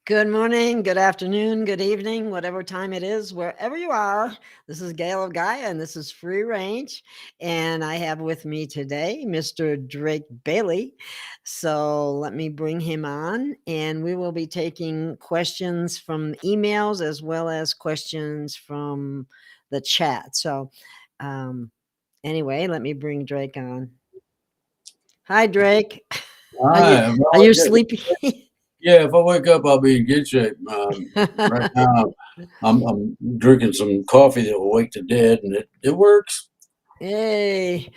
Good morning, good afternoon, good evening, whatever time it is, wherever you are. This is Gail of Gaia, and this is Free Range. And I have with me today Mr. Drake Bailey. So let me bring him on, and we will be taking questions from emails as well as questions from the chat. So, um, anyway, let me bring Drake on. Hi, Drake. Are you Hi. are you sleepy? Yeah, if I wake up, I'll be in good shape. Right now, I'm drinking some coffee that will wake the dead, and it works. Hey.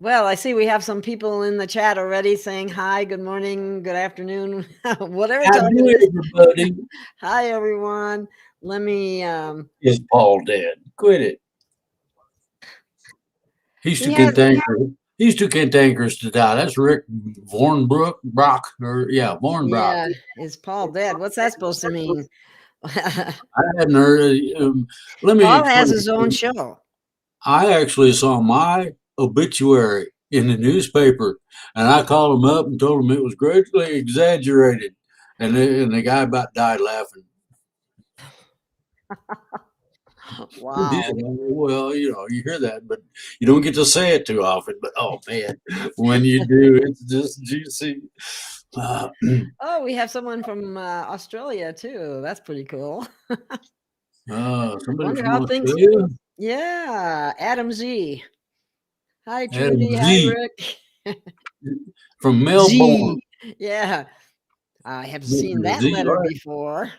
Well, I see we have some people in the chat already saying hi, good morning, good afternoon, whatever How time do it is. everybody? Hi, everyone. Let me, Is Paul dead? Quit it. He's he too has, cantankerous. He's too cantankerous to die. That's Rick Vornbrook, Brock, or yeah, Vornbrock. yeah, is Paul dead? What's that supposed to mean? I hadn't heard. Let me Paul has explain. his own show. I actually saw my obituary in the newspaper, and I called him up and told him it was greatly exaggerated, and the guy about died laughing. He did. Wow. Well, you hear that, but you don't get to say it too often. But oh man, when you do, it's just juicy. Uh, Oh, we have someone from Australia too. That's pretty cool. somebody Wonder from how things, Australia, yeah, Adam Z. Hi, Adam Trudy. Hi, Z Rick. from Melbourne. Z. Yeah. I have seen Mr. that Z, letter all right. before.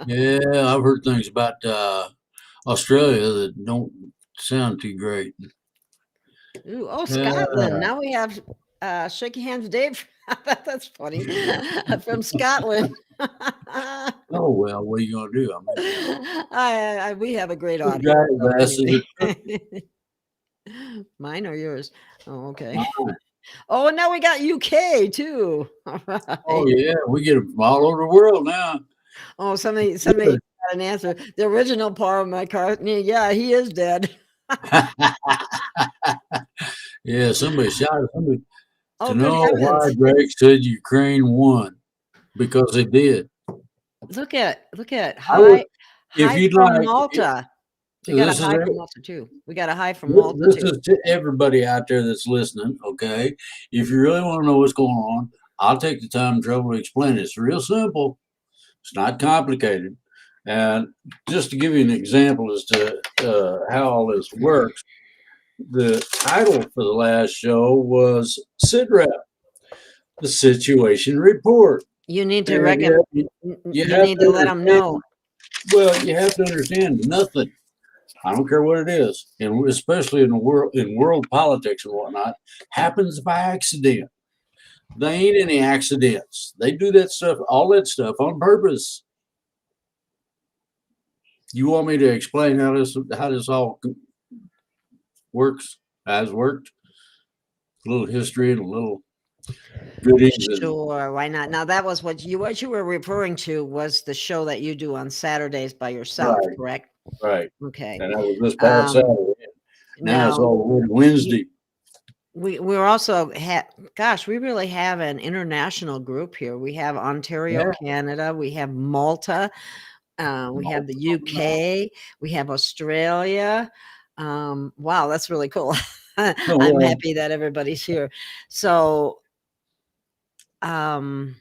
Yeah, I've heard things about Australia that don't sound too great. Ooh, oh, Scotland. Yeah. Now we have shake hands, Dave. That's funny. From Scotland. Oh well, what are you gonna do? I mean, We have a great this audience. guy So glasses anyway, are mine or yours? Oh, okay. mine. Oh, and now we got UK too. All Oh right. yeah, we get them from all over the world now. Oh, somebody got an answer. The original Paul McCartney. Yeah, he is dead. Yeah, somebody shouted somebody to Oh, good know why heavens. Drake said Ukraine won because they did. Look at I would, if hi you'd from like. Malta. We got a This is hi from it. Malta too. We got a hi from Malta This too. is to everybody out there that's listening. Okay, if you really want to know what's going on, I'll take the time and trouble to explain it. It's real simple. It's not complicated. And just to give you an example as to how all this works, the title for the last show was SITREP, the Situation Report. You need to And you you have need to to let them understand, know. well, you have to understand nothing. I don't care what it is, and especially in world politics and whatnot, happens by accident. They ain't any accidents. They do that stuff, all that stuff on purpose. You want me to explain how this all works, has worked, a little history and a little goodies and Sure, why not? Now that was what you were referring to was the show that you do on Saturdays by yourself, right, correct? right. Okay. And that was this past Um Saturday. Now it's now all the way to you Wednesday. we're also gosh, we really have an international group here. We have Ontario, Yeah. Canada, we have Malta, we have the UK, we have Australia. Wow, that's really cool. Oh, I'm well, happy that everybody's here. So, um,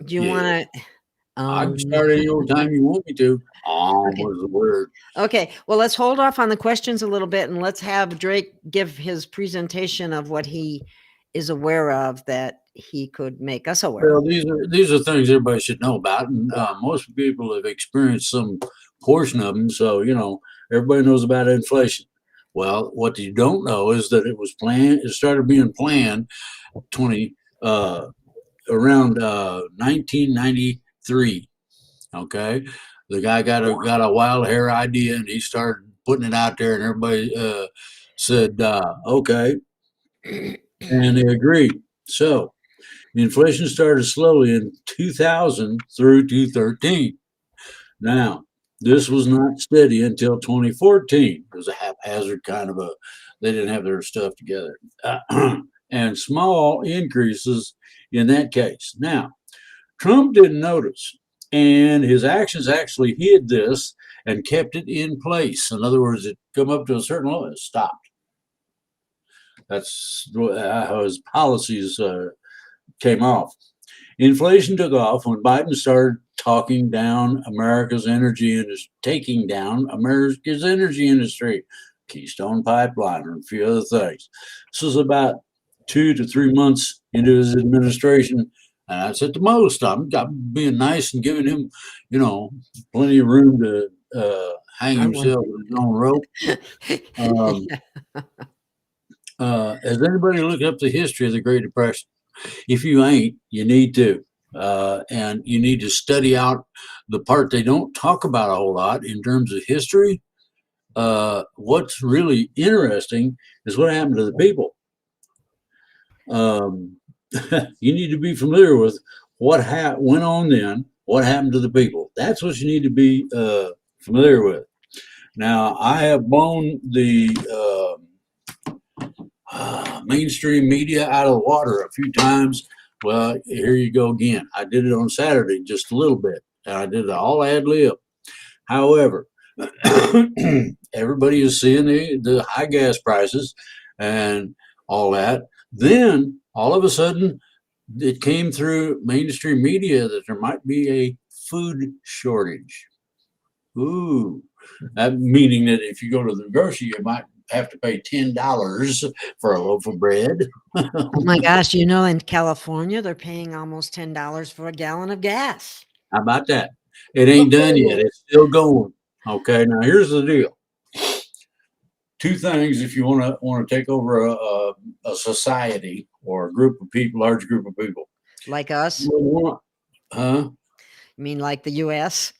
do you yeah. want to? I can Um, start any old time you want me to. okay, Was the word. okay. Well, let's hold off on the questions a little bit, and let's have Drake give his presentation of what he is aware of that he could make us aware of. Well, these are things everybody should know about, and most people have experienced some portion of them. So everybody knows about inflation. Well, what you don't know is that it was planned. It started being planned 20 uh, around 1993. Okay, the guy got a wild hair idea, and he started putting it out there, and everybody said okay, and they agreed. So inflation started slowly in 2000 through 2013. Now, this was not steady until 2014. It was a haphazard kind of they didn't have their stuff together. And small increases in that case. Now, Trump didn't notice and his actions actually hid this and kept it in place. In other words, it come up to a certain level, it stopped. That's how his policies came off. Inflation took off when Biden started talking down America's energy industry, taking down America's energy industry, Keystone Pipeline, and a few other things. This was about 2 to 3 months into his administration. And that's at the most. I'm being nice and giving him, plenty of room to hang himself with his own rope. Um, has anybody looked up the history of the Great Depression? If you ain't, you need to. And you need to study out the part they don't talk about a whole lot in terms of history. What's really interesting is what happened to the people. You need to be familiar with what went on then, what happened to the people. That's what you need to be familiar with. Now, I have blown the mainstream media out of the water a few times. Well, here you go again. I did it on Saturday just a little bit, and I did it all ad lib. However, everybody is seeing the high gas prices and all that. Then all of a sudden, it came through mainstream media that there might be a food shortage. Ooh, that meaning that if you go to the grocery, you might have to pay $10 for a loaf of bread. Oh my gosh, in California, they're paying almost $10 for a gallon of gas. How about that? It ain't done yet. It's still going. Okay, now here's the deal. Two things if you want to take over a society or a group of people, large group of people. Like us? Huh? You mean like the U.S.?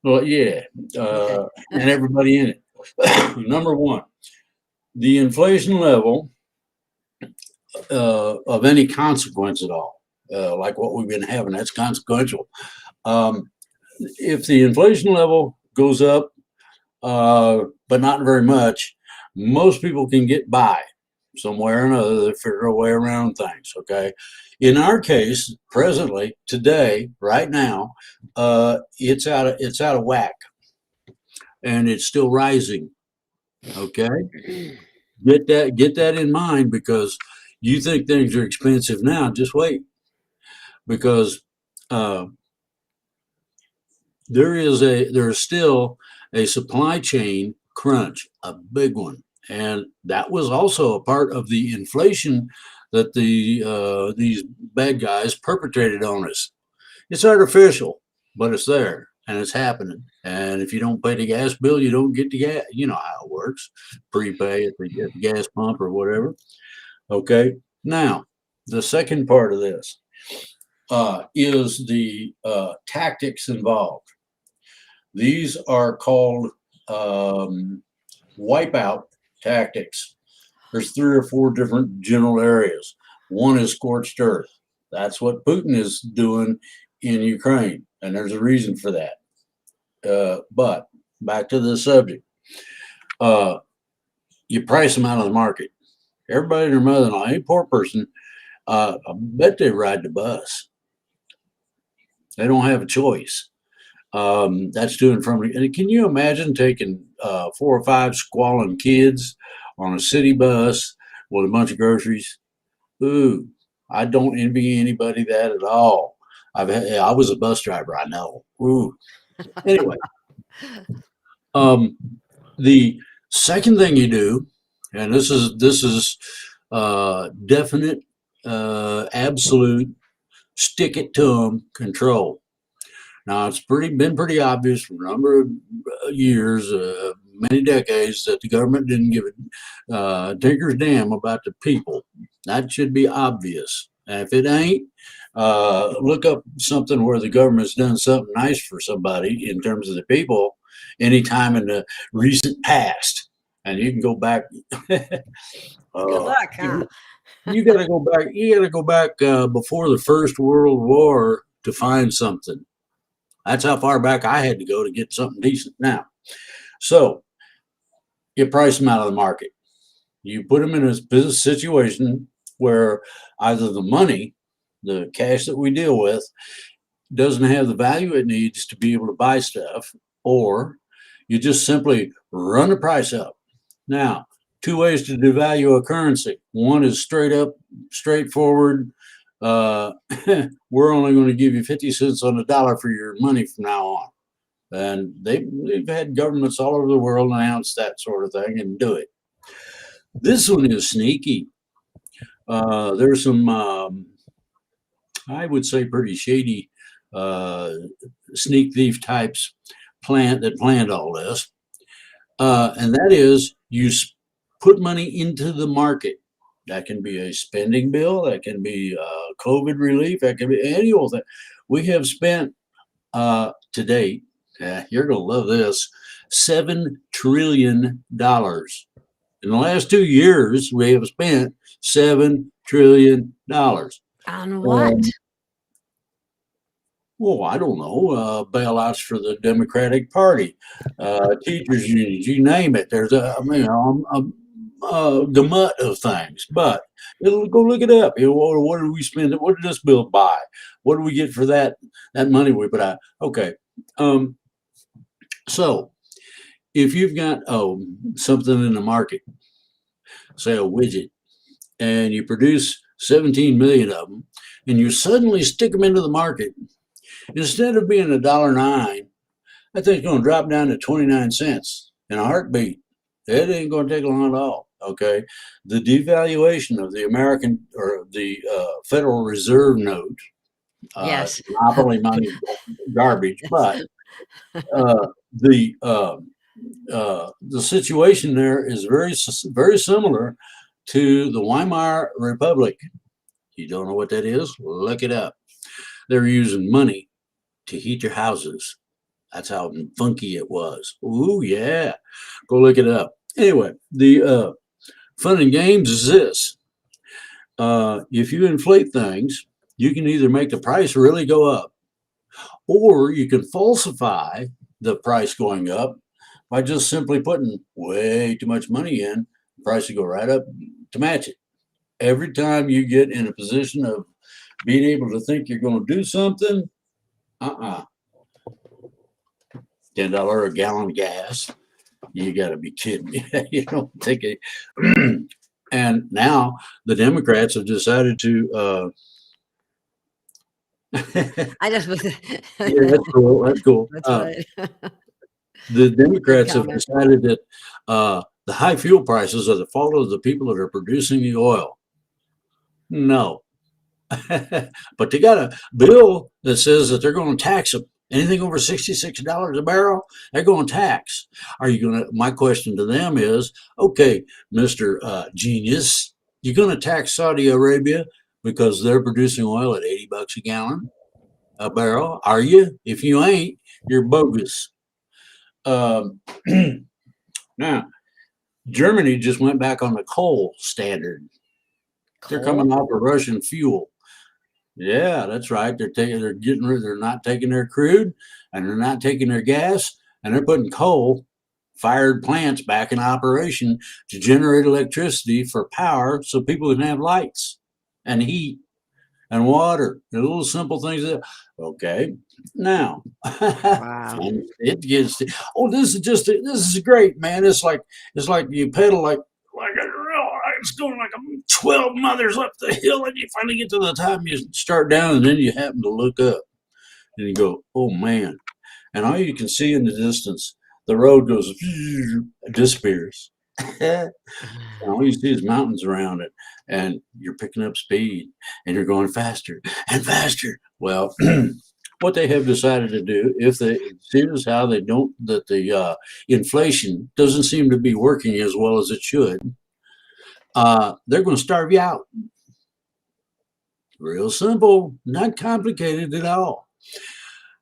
Well, yeah, and everybody in it. Number one, the inflation level of any consequence at all, like what we've been having, that's consequential. If the inflation level goes up, but not very much, most people can get by some way or another. They figure a way around things. Okay. In our case, presently, today, right now, it's out of whack, and it's still rising. Okay. Get that in mind, because you think things are expensive now. Just wait, because there's still a supply chain crunch, a big one, and that was also a part of the inflation that these bad guys perpetrated on us. It's artificial, but it's there and it's happening. And if you don't pay the gas bill, you don't get the gas. You know how it works: prepay at the gas pump or whatever. Okay. Now, the second part of this is the tactics involved. These are called wipeout tactics. There's 3 or 4 different general areas. One is scorched earth. That's what Putin is doing in Ukraine, and there's a reason for that. But back to the subject. You price them out of the market. Everybody and their mother-in-law, any poor person, I bet they ride the bus. They don't have a choice. That's doing from. And can you imagine taking 4 or 5 squalling kids on a city bus with a bunch of groceries? Ooh, I don't envy anybody that at all. I was a bus driver. I know. Ooh. Anyway, the second thing you do, and this is definite, absolute, stick it to them control. Now, it's been pretty obvious for a number of years, many decades, that the government didn't give a tinker's damn about the people. That should be obvious. And if it ain't, look up something where the government's done something nice for somebody in terms of the people anytime in the recent past. And you can go back. Good luck, huh? You got to go back. You got to go back before the First World War to find something. That's how far back I had to go to get something decent now. So you price them out of the market. You put them in a business situation where either the money, the cash that we deal with, doesn't have the value it needs to be able to buy stuff, or you just simply run the price up. Now, two ways to devalue a currency. One is straight up, straightforward. Uh, we're only going to give you 50 cents on the dollar for your money from now on. And they've had governments all over the world announce that sort of thing and do it. This one is sneaky. There's some, I would say, pretty shady uh, sneak thief types that planned all this. And that is you put money into the market. That can be a spending bill. That can be COVID relief. That can be any old thing. We have spent to date, you're going to love this, $7 trillion. In the last 2 years, we have spent $7 trillion. On what? Well, I don't know, bailouts for the Democratic Party, teachers unions, you name it. There's a gamut of things, but go look it up. What did we spend? What did this bill buy? What do we get for that money we put out? Okay, so if you've got something in the market, say a widget, and you produce 17 million of them, and you suddenly stick them into the market, instead of being $1.09, I think it's going to drop down to 29 cents in a heartbeat. It ain't going to take long at all. Okay, the devaluation of the American or the Federal Reserve note, Yes. monopoly money, garbage. But the situation there is very similar to the Weimar Republic. You don't know what that is? Look it up. They're using money to heat your houses. That's how funky it was. Ooh, yeah. Go look it up. Anyway, the fun and games is this. If you inflate things, you can either make the price really go up, or you can falsify the price going up by just simply putting way too much money in. The price will go right up to match it. Every time you get in a position of being able to think you're going to do something, $10 a gallon of gas. You got to be kidding me. You don't think it. And now the Democrats have decided to. I just was. Yeah, that's cool. That's cool. That's right. The Democrats have comment. decided that the high fuel prices are the fault of the people that are producing the oil. No. But they got a bill that says that they're going to tax them. Anything over $66 a barrel, they're going to tax. Are you going to? My question to them is, okay, Mr. Genius, you're going to tax Saudi Arabia because they're producing oil at $80 a barrel? Are you? If you ain't, you're bogus. Now, Germany just went back on the coal standard. They're coming off of Russian fuel. Yeah, that's right. They're not taking their crude, and they're not taking their gas, and they're putting coal-fired plants back in operation to generate electricity for power, so people can have lights and heat and water. The little simple things that. Okay, now Wow. it gets. This is great, man. It's like you pedal like it's going like 12 mothers up the hill, and you finally get to the top, and you start down, and then you happen to look up, and you go, oh man. And all you can see in the distance, the road goes, disappears. And all you see is mountains around it, and you're picking up speed, and you're going faster and faster. Well, what they have decided to do, if they see as how they don't, that the inflation doesn't seem to be working as well as it should, they're going to starve you out. Real simple, not complicated at all.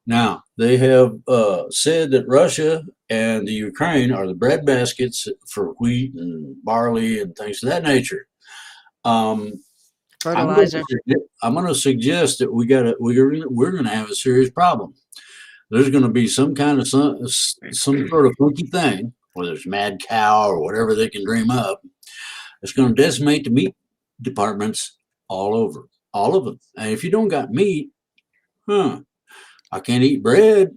Now, they have said that Russia and the Ukraine are the breadbaskets for wheat and barley and things of that nature. Fertilizer. I'm going to suggest that we're going to have a serious problem. There's going to be some kind of some sort of funky thing, whether it's mad cow or whatever they can dream up. It's going to decimate the meat departments all over, all of them. And if you don't got meat, I can't eat bread.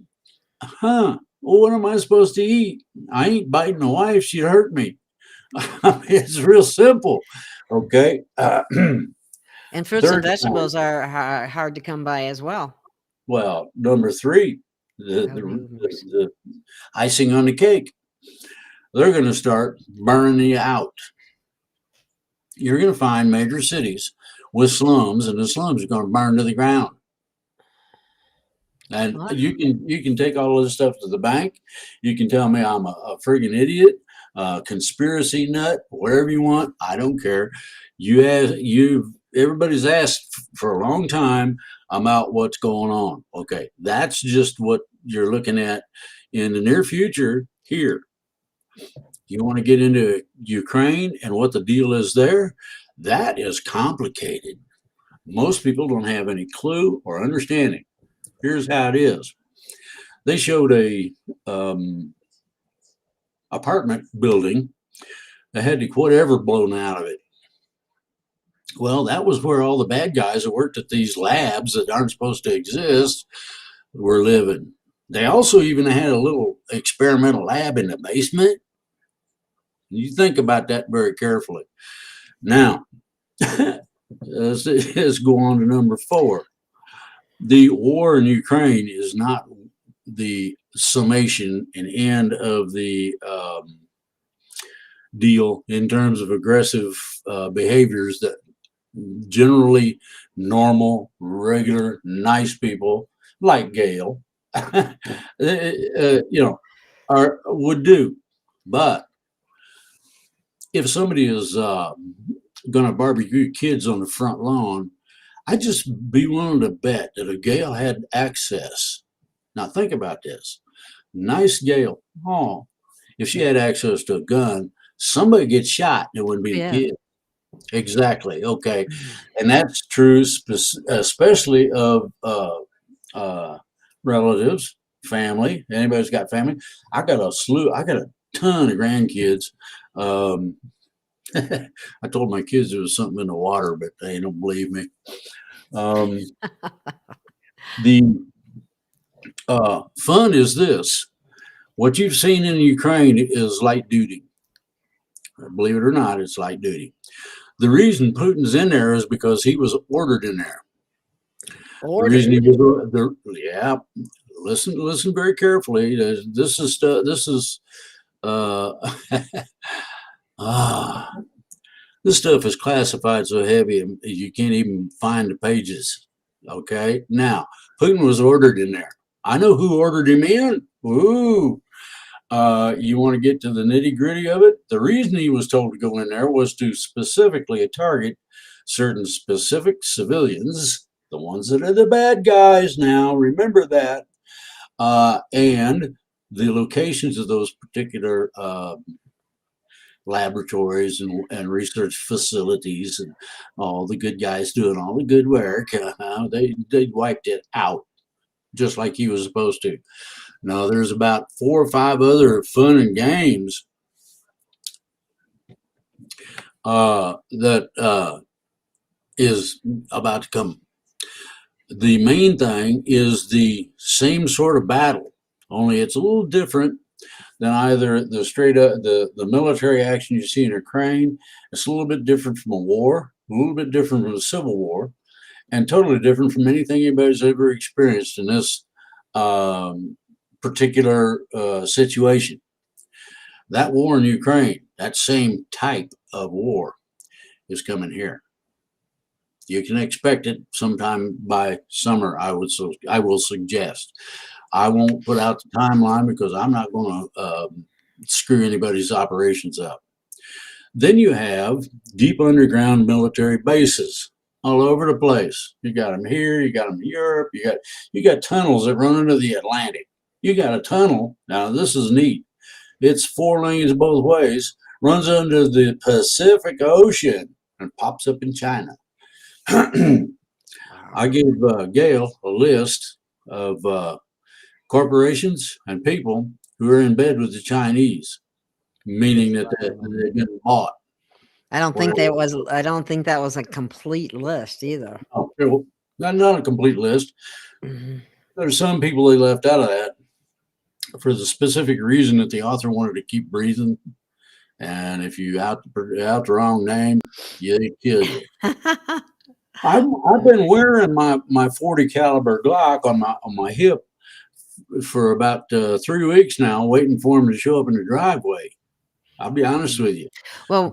Huh? Well, what am I supposed to eat? I ain't biting the wife. She'd hurt me. I mean, it's real simple. Okay. And fruits and Third time. vegetables are hard to come by as well. Well, number three, Oh, numerous. the icing on the cake. They're going to start burning you out. You're going to find major cities with slums, and the slums are going to burn to the ground. And What? you can take all of this stuff to the bank. You can tell me I'm a friggin' idiot, conspiracy nut, whatever you want. I don't care. Everybody's asked for a long time about what's going on. Okay, that's just what you're looking at in the near future here. You want to get into Ukraine and what the deal is there? That is complicated. Most people don't have any clue or understanding. Here's how it is. They showed a apartment building that had whatever blown out of it. Well, that was where all the bad guys that worked at these labs that aren't supposed to exist were living. They also even had a little experimental lab in the basement. You think about that very carefully. Now, let's go on to number 4. The war in Ukraine is not the summation and end of the deal in terms of aggressive behaviors that generally normal, regular, nice people like Gail, would do. But if somebody is going to barbecue kids on the front lawn, I'd just be willing to bet that if Gail had access. Now think about this. Nice Gail. Oh, if she had access to a gun, somebody gets shot, it wouldn't be the Yeah. kid. Exactly. Okay. And that's true, especially of relatives, family. Anybody's got family. I got a ton of grandkids. Um, I told my kids there was something in the water, but they don't believe me. Um, the fun is this. What you've seen in Ukraine is light duty. Believe it or not, it's light duty. The reason Putin's in there is because he was ordered in there. The reason he Ordered. was, yeah, listen very carefully. This is stuff. This is uh, ah, this stuff is classified so heavy you can't even find the pages. Okay, now Putin was ordered in there. I know who ordered him in. Ooh, you want to get to the nitty gritty of it? The reason he was told to go in there was to specifically target certain specific civilians, the ones that are the bad guys now, remember that, and the locations of those particular laboratories and research facilities and all the good guys doing all the good work. They wiped it out just like he was supposed to. Now, there's about 4 or 5 other fun and games that is about to come. The main thing is the same sort of battle, only it's a little different than either the straight up the military action you see in Ukraine. It's a little bit different from a war, a little bit different from a civil war, and totally different from anything anybody's ever experienced in this particular situation. That war in Ukraine, that same type of war, is coming here. You can expect it sometime by summer. I will suggest. I won't put out the timeline because I'm not going to screw anybody's operations up. Then you have deep underground military bases all over the place. You got them here, you got them in Europe, you got tunnels that run into the Atlantic. You got a tunnel. Now this is neat. It's 4 lanes both ways, runs under the Pacific Ocean and pops up in China. I gave Gail a list of corporations and people who are in bed with the Chinese, meaning that they've been bought. I don't think that was. I don't think that was a complete list either. Not a complete list. Mm-hmm. There's some people they left out of that for the specific reason that the author wanted to keep breathing. And if you out the wrong name, yeah, they kill you. I've been wearing my 40 caliber Glock on my hip for about 3 weeks now, waiting for him to show up in the driveway. I'll be honest with you. Well,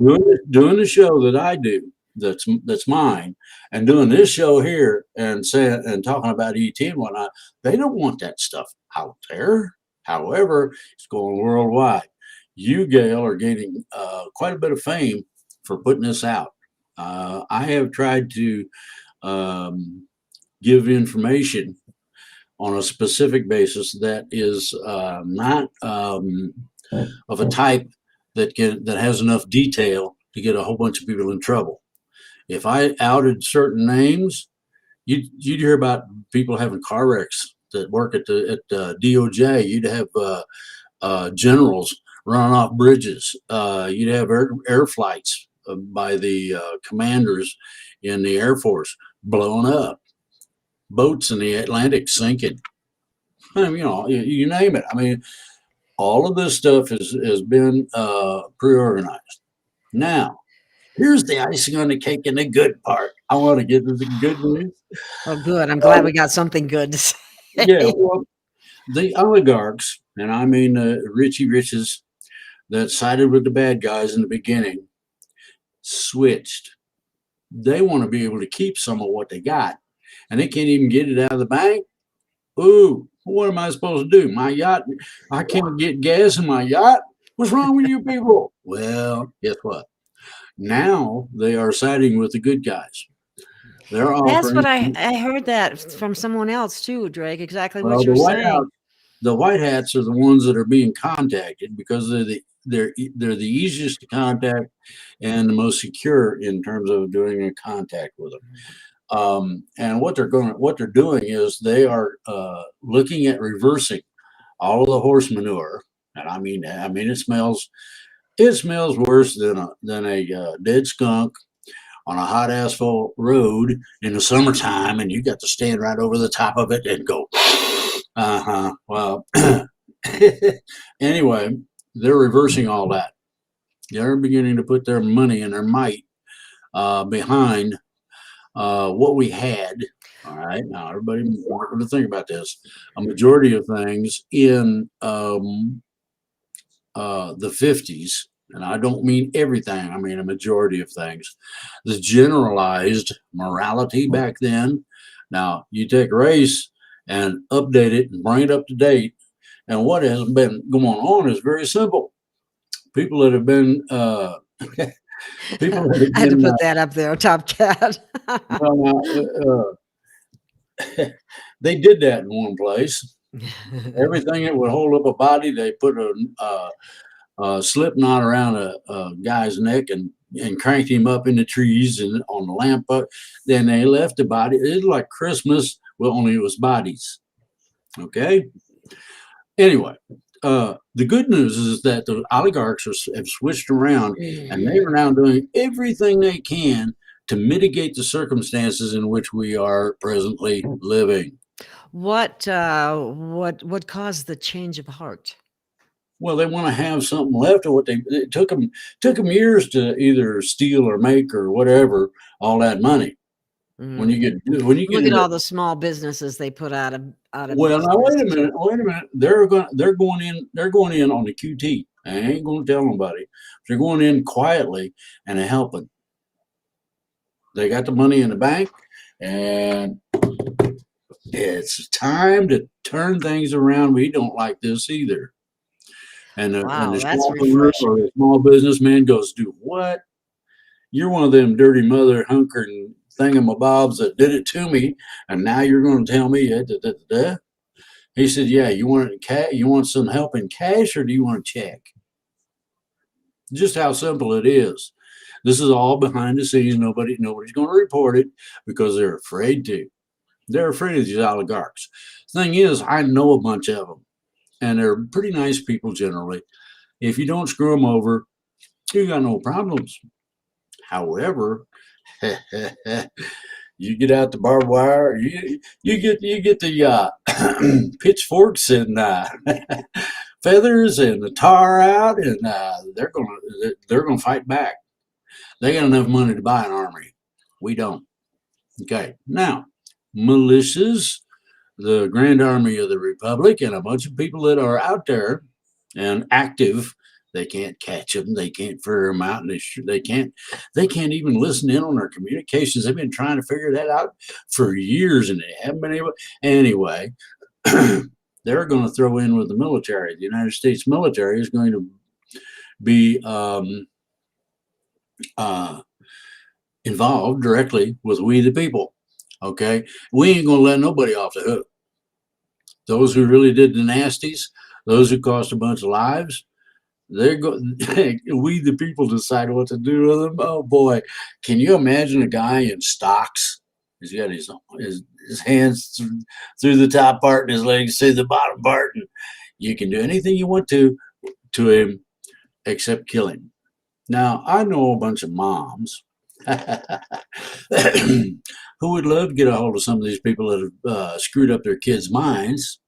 Doing the show that I do, that's mine, and doing this show here and saying and talking about ET and whatnot, they don't want that stuff out there. However, it's going worldwide. You, Gail, are gaining quite a bit of fame for putting this out. I have tried to give information on a specific basis that is not of a type that has enough detail to get a whole bunch of people in trouble. If I outed certain names, you'd hear about people having car wrecks that work at the DOJ. You'd have generals running off bridges. You'd have air flights by the commanders in the Air Force blown up, boats in the Atlantic sinking. I mean, you name it. I mean, all of this stuff has been pre-organized. Now, here's the icing on the cake and the good part. I want to get to the good news. oh, good. I'm glad we got something good to say. Yeah, well, the oligarchs, and I mean Richie Riches that sided with the bad guys in the beginning, switched. They want to be able to keep some of what they got, and they can't even get it out of the bank. Ooh, what am I supposed to do? My yacht, I can't get gas in my yacht. What's wrong with you people? Well, guess what? Now they are siding with the good guys. They're That's what offering. I heard that from someone else too, Drake. Exactly what Well, you're saying. The white hats are the ones that are being contacted because they're the easiest to contact and the most secure in terms of doing a contact with them. And what they're doing is they are looking at reversing all of the horse manure, and it smells worse than a dead skunk on a hot asphalt road in the summertime, and you got to stand right over the top of it and go, Well, anyway, they're reversing all that. They're beginning to put their money and their might behind what we had. All right, now everybody, to think about this. A majority of things in the 50s, and I don't mean everything, I mean a majority of things. The generalized morality back then. Now, you take race and update it and bring it up to date, and what has been going on is very simple. People that have been people that have I had to been put that up there, Top Cat. well, they did that in one place. Everything that would hold up a body, they put a slip knot around a guy's neck and cranked him up in the trees and on the lamp. Then they left the body. It was like Christmas, well, only it was bodies. Okay. Anyway, the good news is that the oligarchs have switched around and they are now doing everything they can to mitigate the circumstances in which we are presently living. What caused the change of heart? Well, they want to have something left of what it took them years to either steal or make or whatever all that money. When you get Look at into all the small businesses they put out of well, now business. wait a minute. They're going in on the QT. I ain't going to tell nobody. They're going in quietly and helping. They got the money in the bank, and it's time to turn things around. We don't like this either. And Wow, the that's shopper refreshing. or the small businessman goes, "Do what? You're one of them dirty mother hunkering thingamabobs that did it to me, and now you're going to tell me da, da, da, da." He said, "Yeah, you want it you want some help in cash, or do you want a check?" Just how simple it is. This is all behind the scenes. Nobody's going to report it because they're afraid to. They're afraid of these oligarchs. Thing is, I know a bunch of them, and they're pretty nice people generally. If you don't screw them over, you got no problems. However, You get out the barbed wire. You get the pitchforks and feathers and the tar out, and they're gonna fight back. They got enough money to buy an army. We don't. Okay, now militias, the Grand Army of the Republic, and a bunch of people that are out there and active. They can't catch them. They can't figure them out, and they can't. They can't even listen in on their communications. They've been trying to figure that out for years, and they haven't been able. Anyway, they're going to throw in with the military. The United States military is going to be uh, involved directly with we the people. Okay, we ain't going to let nobody off the hook. Those who really did the nasties, those who cost a bunch of lives, they're going. We the people decide what to do with them. Oh boy, can you imagine a guy in stocks? He's got his hands through the top part and his legs through the bottom part, and you can do anything you want to him except kill him. Now I know a bunch of moms who would love to get a hold of some of these people that have screwed up their kids' minds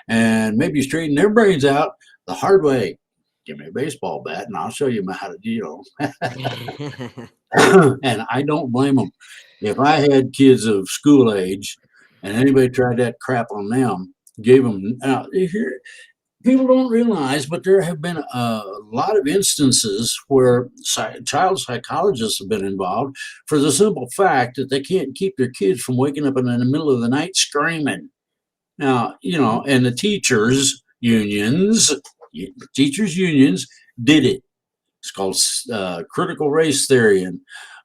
and maybe straighten their brains out the hard way. Give me a baseball bat and I'll show you how to, and I don't blame them. If I had kids of school age and anybody tried that crap on them, gave them, people don't realize, but there have been a lot of instances where child psychologists have been involved for the simple fact that they can't keep their kids from waking up in the middle of the night screaming. Now, and the teachers unions did it. It's called critical race theory and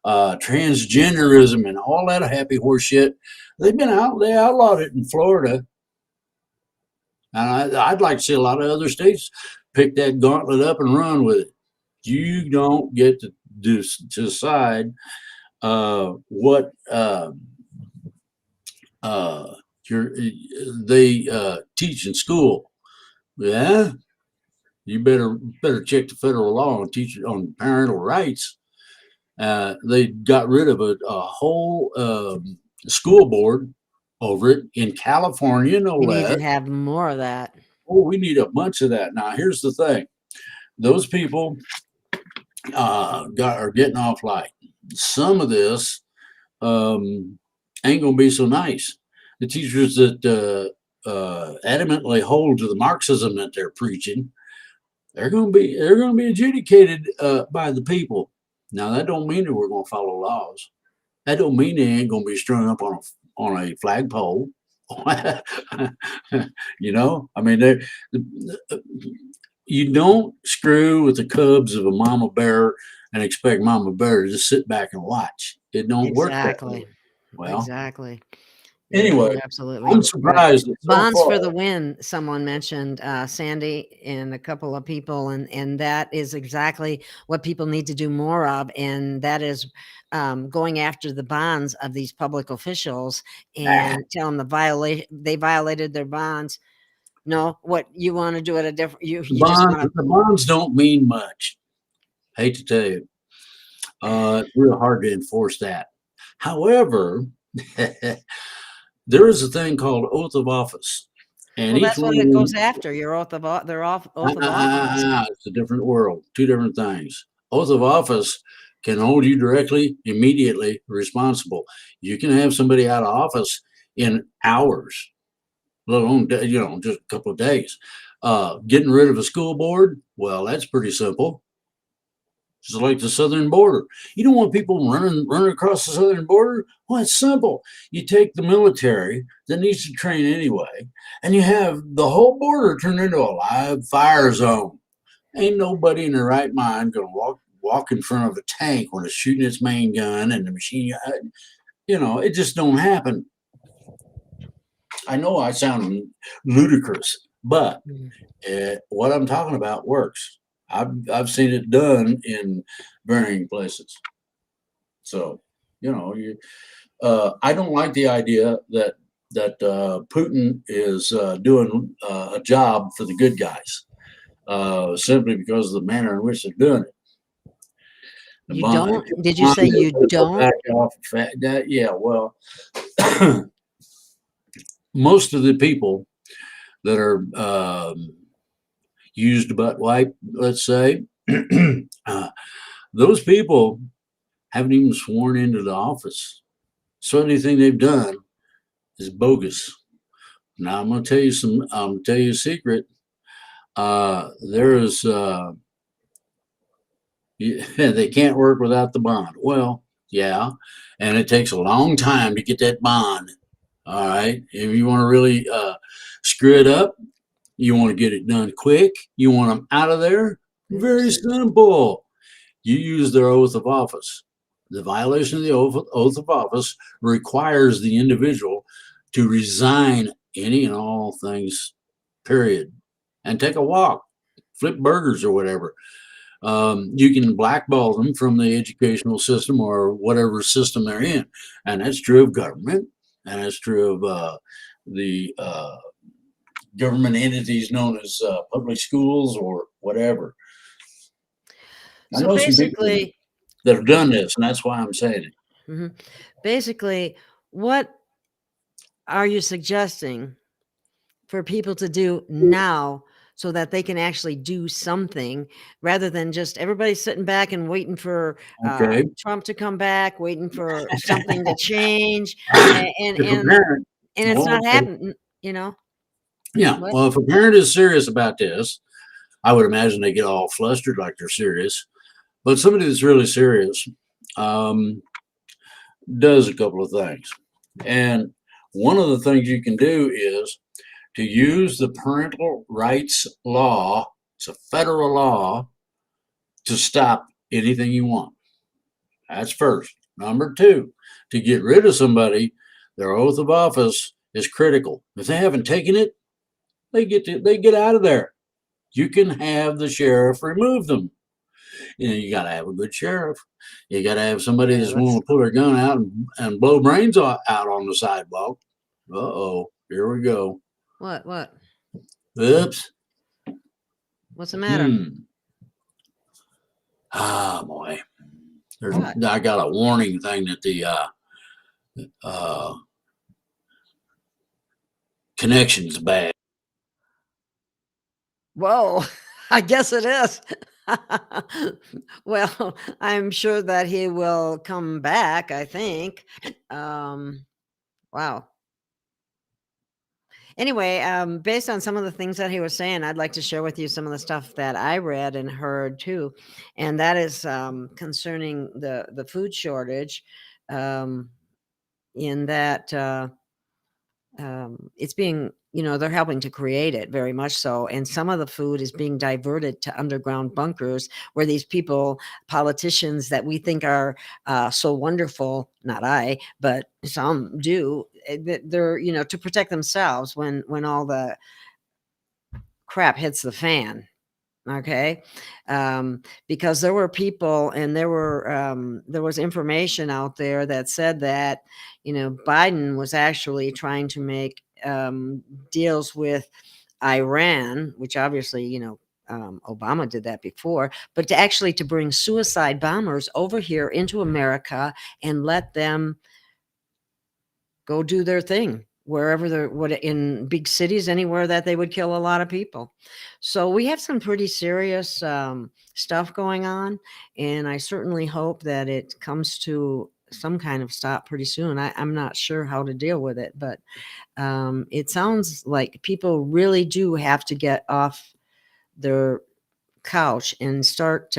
transgenderism and all that happy horse shit. They outlawed it in Florida. And I'd like to see a lot of other states pick that gauntlet up and run with it. You don't get to decide what they teach in school. Yeah, you better check the federal law and teach it on parental rights. They got rid of a whole school board over it in California, no We need less. to have more of that. Oh, we need a bunch of that. Now, here's the thing: those people are getting off light. Some of this ain't gonna be so nice. The teachers that adamantly hold to the Marxism that they're preaching, they're gonna be adjudicated by the people. Now, that don't mean that we're gonna follow laws. That don't mean they ain't gonna be strung up on a flagpole. I mean, you don't screw with the cubs of a mama bear and expect mama bear to just sit back and watch. It don't work that way. Exactly. Well, Exactly. anyway, You're absolutely I'm right. surprised that so Bonds for the far. win, someone mentioned, Sandy and a couple of people, and that is exactly what people need to do more of, and that is going after the bonds of these public officials and tell them they violated their bonds. No, what you want to do it a different. You just want to. The bonds don't mean much. Hate to tell you, it's real hard to enforce that. However, there is a thing called oath of office, and Well, each that's one what of it goes them. after. Your oath of oath of office. It's a different world, two different things. Oath of office can hold you directly, immediately responsible. You can have somebody out of office in hours, let alone just a couple of days. Getting rid of a school board, well, that's pretty simple. Just like the southern border. You don't want people running across the southern border. Well, it's simple. You take the military that needs to train anyway, and you have the whole border turned into a live fire zone. Ain't nobody in their right mind gonna walk in front of a tank when it's shooting its main gun and the machine gun. It just don't happen. I know I sound ludicrous, but what I'm talking about works. I've seen it done in varying places. So, I don't like the idea that Putin is doing a job for the good guys simply because of the manner in which they're doing it. The You bond, don't? Did you bond say is you to go don't? back off of that. Yeah, well, most of the people that are used butt wipe, let's say, uh, those people haven't even sworn into the office. So anything they've done is bogus. Now I'm going to tell you some. I'm going to tell you a secret. There is. They can't work without the bond. Well, yeah, and it takes a long time to get that bond. All right, if you want to really screw it up, you want to get it done quick. You want them out of there. Very Oops. simple. You use their oath of office. The violation of the oath of office requires the individual to resign any and all things, period, and take a walk, flip burgers or whatever. You can blackball them from the educational system or whatever system they're in. And that's true of government, and that's true of the government entities known as public schools or whatever. I So know some people basically, that have done this, and that's why I'm saying it. mhm. Basically, what are you suggesting for people to do now so that they can actually do something rather than just everybody sitting back and waiting for Okay. Trump to come back, waiting for something to change, and and If a and, parent, and it's well, not happening. You know yeah, what? well, if a parent is serious about this, I would imagine they get all flustered like they're serious. But somebody that's really serious um, does a couple of things. And one of the things you can do is to use the parental rights law, it's a federal law, to stop anything you want. That's first. Number two, to get rid of somebody, their oath of office is critical. If they haven't taken it, they get out of there. You can have the sheriff remove them. You know, you got to have a good sheriff. You got to have somebody Yeah, that's willing let's. to pull their gun out and blow brains out on the sidewalk. Uh-oh, here we go. What? What? Oops. What's the matter? Hmm. Ah, boy. What? I got a warning thing that the uh, connection's bad. Whoa, I guess it is. Well, I'm sure that he will come back, I think. Wow. Anyway, based on some of the things that he was saying, I'd like to share with you some of the stuff that I read and heard too, and that is concerning the food shortage. Um, in that it's being, they're helping to create it very much so, and some of the food is being diverted to underground bunkers where these people, politicians that we think are so wonderful, not I, but some do, that they're, to protect themselves when all the crap hits the fan. Okay. Because there were people and there was information out there that said that, Biden was actually trying to make deals with Iran, which obviously, Obama did that before, but to bring suicide bombers over here into America and let them go do their thing wherever they're what in big cities, anywhere that they would kill a lot of people. So we have some pretty serious stuff going on, and I certainly hope that it comes to some kind of stop pretty soon. I'm not sure how to deal with it, but it sounds like people really do have to get off their couch and start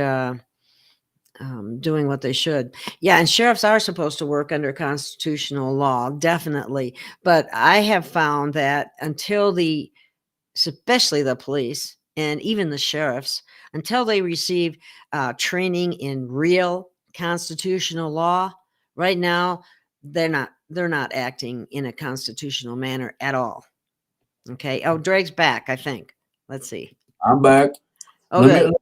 doing what they should. Yeah, and sheriffs are supposed to work under constitutional law, definitely. But I have found that especially the police and even the sheriffs, until they receive training in real constitutional law, right now they're not acting in a constitutional manner at all. Okay. Oh, Drake's back, I think. Let's see. I'm back. Oh, Let good. me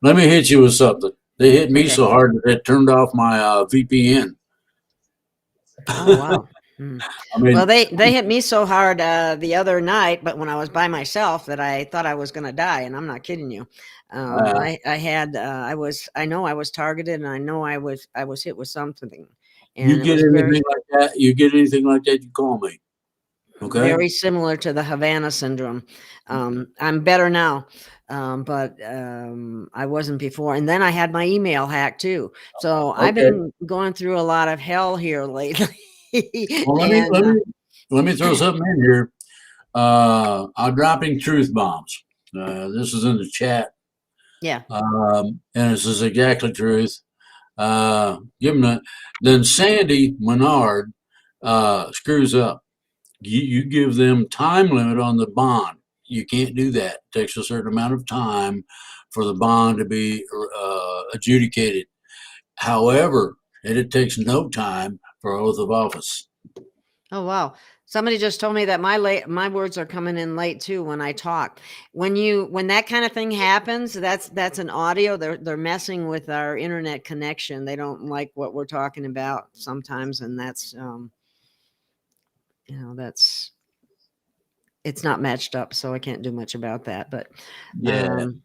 let me hit you with something. They hit me Okay. so hard that it turned off my VPN. Oh, wow. Mm. I Well, mean, they hit me so hard the other night, but when I was by myself, that I thought I was going to die, and I'm not kidding you. uh, I had I know I was targeted, and I know I was hit with something, you and it get was anything like that, you call me. Okay. very similar to the Havana syndrome. I'm better now, but I wasn't before. And then I had my email hacked too. So I've Okay. been going through a lot of hell here lately. Well, and let me throw something in here. I'm dropping truth bombs. This is in the chat, yeah. and this is exactly truth. Give them then Sandy Menard screws up. You give them time limit on the bond. You can't do that. It takes a certain amount of time for the bond to be adjudicated. However, it takes no time for oath of office. Oh wow. Somebody just told me that my words are coming in late too when I talk. When that kind of thing happens, that's an audio. They're messing with our internet connection. They don't like what we're talking about sometimes, and that's that's it's not matched up, so I can't do much about that. But Yeah, um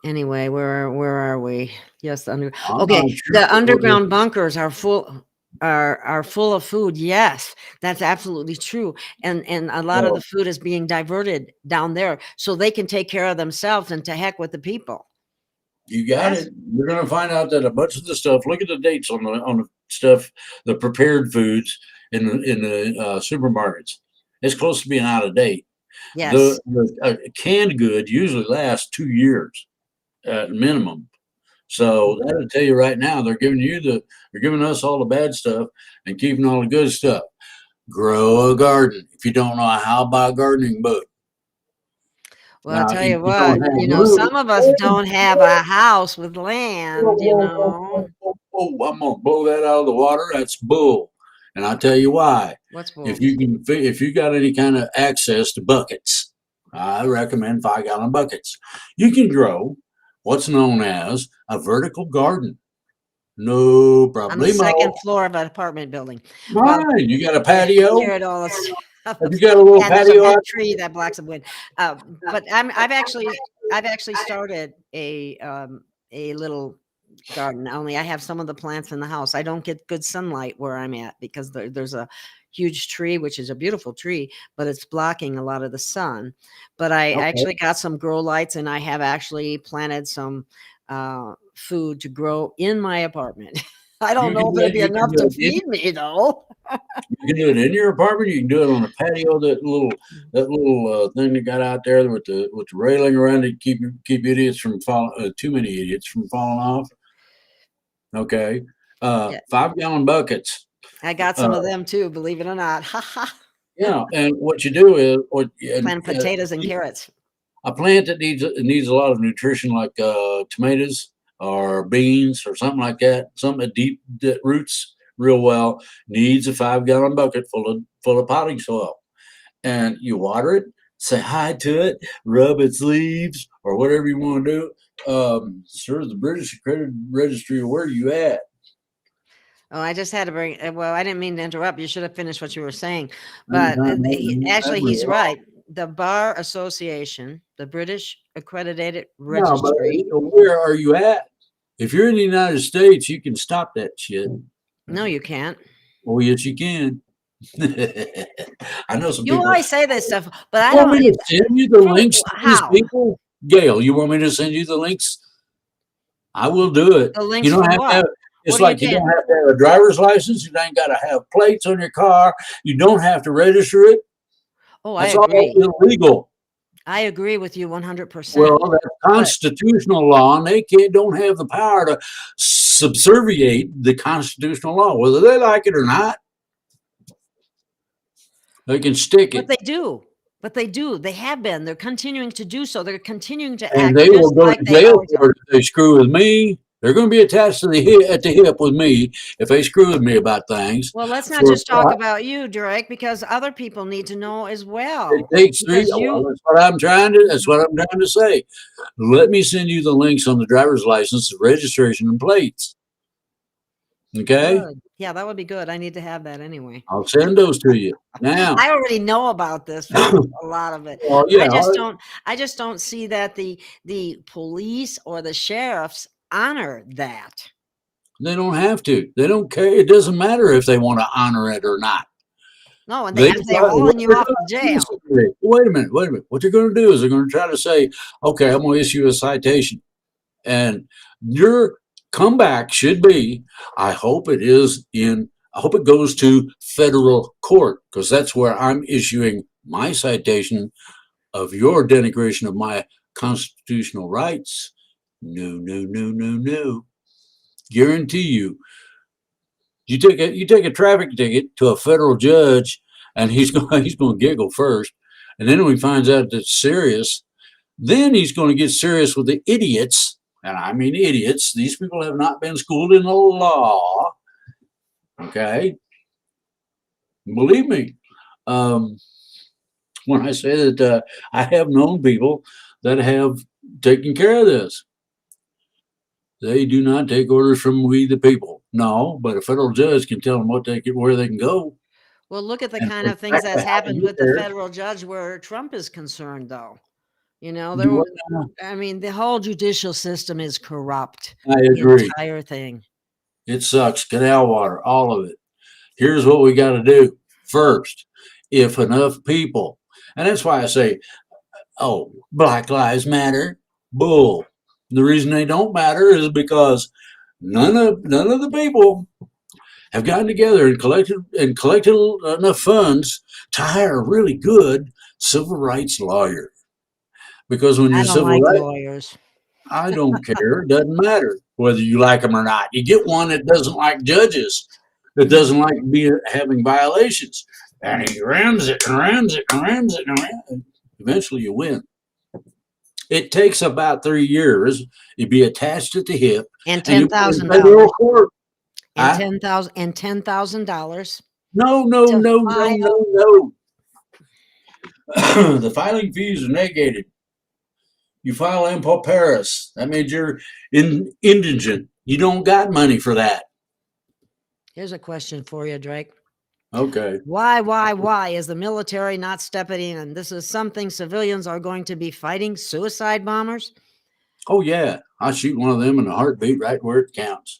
anyway, where are we? Yes, I'm okay. not sure. The underground bunkers are full of food. Yes, that's absolutely true. And a lot of the Oh, food is being diverted down there so they can take care of themselves, and to heck with the people. you got That's it. You're going to find out that a bunch of the stuff. Look at the dates on the stuff, the prepared foods in the supermarkets. It's close to being out of date. yes. The canned good usually lasts 2 years at minimum. So that'll tell you right now they're giving us all the bad stuff and keeping all the good stuff. Grow a garden. If you don't know how, buy a gardening book. Well, I'll Now, tell if you you don't what, have room, some of us don't have a house with land. I'm gonna blow that out of the water. That's bull, and I'll tell you why. What's If bull? you can, if you got any kind of access to buckets, I recommend 5 gallon buckets. You can grow what's known as a vertical garden. No On the second problemo. floor of an apartment building. Well, Right. You got a yeah, patio? scared all us Have you got a little yeah, there's a patio big out tree that blocks the wind. But I've actually started a little garden, only I have some of the plants in the house. I don't get good sunlight where I'm at because there's a huge tree, which is a beautiful tree, but it's blocking a lot of the sun. But I there? Okay. actually got some grow lights, and I have actually planted some food to grow in my apartment. I don't know if it'll be You can enough do to it in feed me though. You can do it in your apartment. You can do it on a patio. That little thing they got out there with the railing around it, keep idiots from falling. Too many idiots from falling off. Okay, Yeah, 5 gallon buckets. I got Uh, some of them too, believe it or not. Ha ha. yeah, and what you do is Planted potatoes and carrots. a plant that needs a lot of nutrition, like tomatoes or beans or something like that, something that roots real well, needs a 5 gallon bucket full of potting soil. And you water it, say hi to it, rub its leaves, or whatever you want to do. Sir, the British Accredited Registry, where are you at? Oh, I just had to bring well, I didn't mean to interrupt. You should have finished what you were saying. But Anytime I actually, memory he's off. right. The Bar Association, the British Accredited No, but Registry. where are you at? If you're in the United States, you can stop that shit. No, you can't. Oh, yes, you can. I know some You people. always say this stuff, but I You want don't. me to send you the For links to these how? people? Gail, you want me to send you the links? I will do it. The You links don't for have to what? have, What it's are you like you paying? don't have to have a driver's license. You ain't got to have plates on your car. You don't have to register it. Oh, I That's all agree. illegal. I agree with you 100%. Well, that's But constitutional law, and they don't have the power to subserviate the constitutional law, whether they like it or not. They can stick but it, they do. But they do. They have been. They're continuing to do so. They're continuing to and act they will just go like to they jail always have. for it if they screw with me. They're going to be attached to at the hip with me if they screw with me about things. Well, let's not For just talk about you, Drake, because other people need to know as it well. takes three. Because Well, you that's what I'm trying to say. Let me send you the links on the driver's license, the registration, and plates. Okay, Good. Yeah, that would be good. I need to have that anyway. I'll send those to you now. I already know about this from a lot of it. Well, I yeah, just don't I just don't see that the police or the sheriffs honor that. they don't have to. They don't care. It doesn't matter if they want to honor it or not. No, and They if they're what hauling you they're off going to to do jail. someday. Wait a minute. Wait a minute. What they're going to do is they're going to try to say, "Okay, I'm going to issue a citation," and your comeback should be, "I hope it is in. I hope it goes to federal court because that's where I'm issuing my citation of your denigration of my constitutional rights." No, no, no, no, no. Guarantee you, you take a traffic ticket to a federal judge, and he's going to giggle first, and then when he finds out that it's serious, then he's going to get serious with the idiots, and I mean idiots. These people have not been schooled in the law. Okay, believe me. Um, when I say that I have known people that have taken care of this. They do not take orders from we the people. No, but a federal judge can tell them where they can go, Well, look at the and kind of things exactly that's how to happened get with the there. federal judge where Trump is concerned, though. You know, there Do were what? I mean, the whole judicial system is corrupt. I The agree. entire thing. It sucks. Canal water, all of it. Here's what we got to do first. If enough people, and that's why I say, oh, Black Lives Matter, bull. The reason they don't matter is because none of the people have gotten together and collected enough funds to hire a really good civil rights lawyer. Because when I you're don't civil like rights, lawyers. I don't care. It doesn't matter whether you like them or not. You get one that doesn't like judges, that Mhm. doesn't like having violations, and he rams it and rams it and rams it and rams it. Eventually, you win. It takes about 3 years. You'd be attached at the hip, And and ten you be in thousand federal dollars court. and I, $10,000 no, no, to no, no, file. no, no. The filing fees are negated. You file impauperis. That means you're indigent. You don't got money for that. Here's a question for you, Drake. Okay. Why is the military not stepping in? This is something civilians are going to be fighting suicide bombers. Oh yeah, I shoot one of them in a heartbeat right where it counts.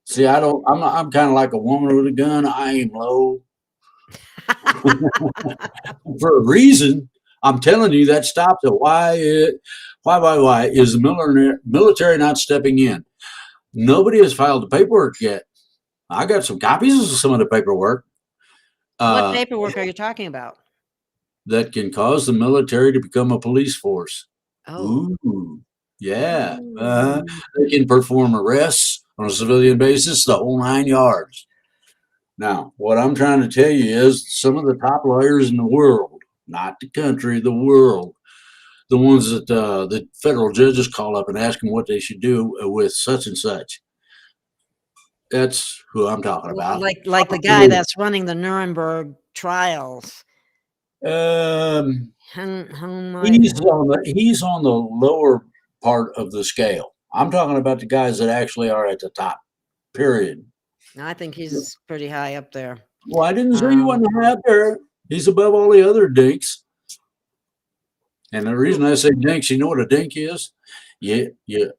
See, I don't. I'm not, I'm kind of like a woman with a gun. I aim low for a reason. I'm telling you that stops it. Why is the military not stepping in? Nobody has filed the paperwork yet. I got some copies of some of the paperwork What uh, paperwork are you talking about? that can cause the military to become a police force. Oh. Ooh, yeah. Ooh. They can perform arrests on a civilian basis, the whole 9 yards. Now, what I'm trying to tell you is some of the top lawyers in the world, not the country, the world, the ones that the federal judges call up and ask them what they should do with such and such. That's who I'm talking about. Like the guy that's running the Nuremberg trials. Um, Hung my he's on the lower part of the scale. I'm talking about the guys that actually are at the top. Period. I think he's pretty high up there. Well, I didn't say he Um, wasn't high up there. He's above all the other dinks. And the reason I say dinks, you know what a dink is? You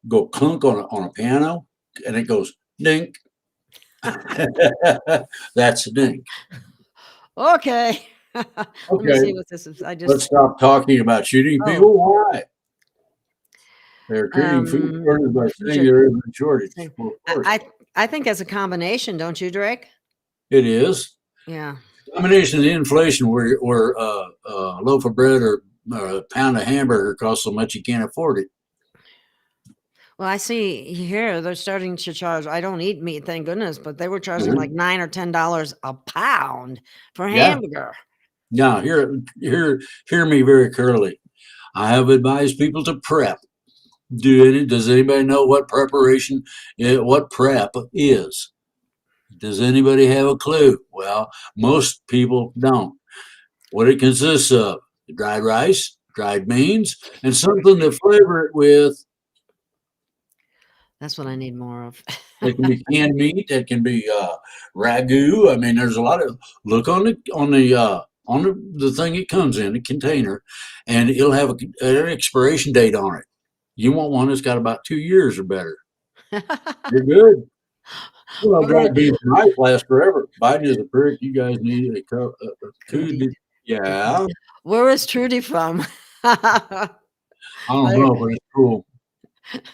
go clunk on a piano, and it goes dink. That's a dink. okay. Let me Okay, see what this is. let's stop talking about shooting Oh, people. Why? They're creating food shortages by saying future. there is a shortage. Thing. Well, of I, course, I I think as a combination, don't you, Drake? it is. Yeah. Combination of the inflation where a loaf of bread or a pound of hamburger costs so much you can't afford it. Well, I see here they're starting to charge. I don't eat meat, thank goodness, but they were charging like Mhm. $9 or $10 a pound for Yeah. hamburger. Now, hear me very clearly. I have advised people to prep. Does anybody know what what prep is? Does anybody have a clue? Well, most people don't. What it consists of: dried rice, dried beans, and something to flavor it with. That's what I need more of. It can be canned meat. It can be ragu. I mean, there's a lot of look on the thing it comes in, the container, and it'll have an expiration date on it. You want one that's got about 2 years or better. You're good. Well, Where dried beans and rice last forever. Biden is a prick. You guys need a Trudy. food. Yeah, Where is Trudy from? I don't I, know, but it's cool.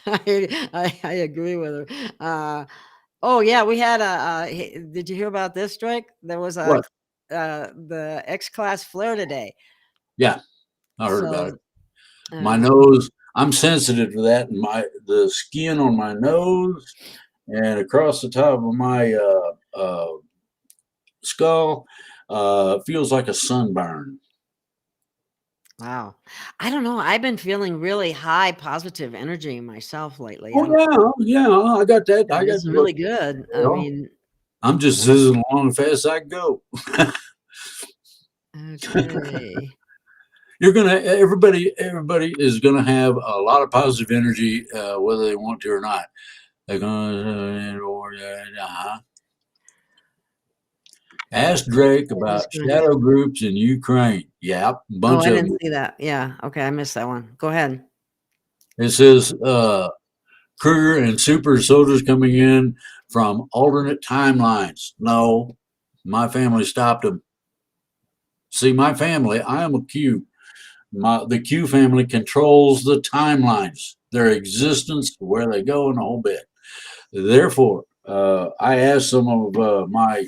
I agree with her. Oh yeah, we had did you hear about this, Drake? There was What? the X-Class flare today. Yeah, I heard about it. So My uh, nose. I'm sensitive to that, and the skin on my nose and across the top of my skull feels like a sunburn. wow. I don't know. I've been feeling really high positive energy myself lately. Oh yeah, yeah, I got that. I got It's really good. I well, mean, I'm just zizzing along as fast as I can go. okay. You're gonna everybody is gonna have a lot of positive energy whether they want to or not. They're gonna ask Drake I'm about just gonna shadow groups in Ukraine. Yep, Oh, bunch I of didn't them. see that. Yeah. Okay, I missed that one. Go ahead. It says Kruger and super soldiers coming in from alternate timelines. No, my family stopped them. See, my family, I am a Q. The Q family controls the timelines, their existence, where they go, and the whole bit. Therefore, I asked some of my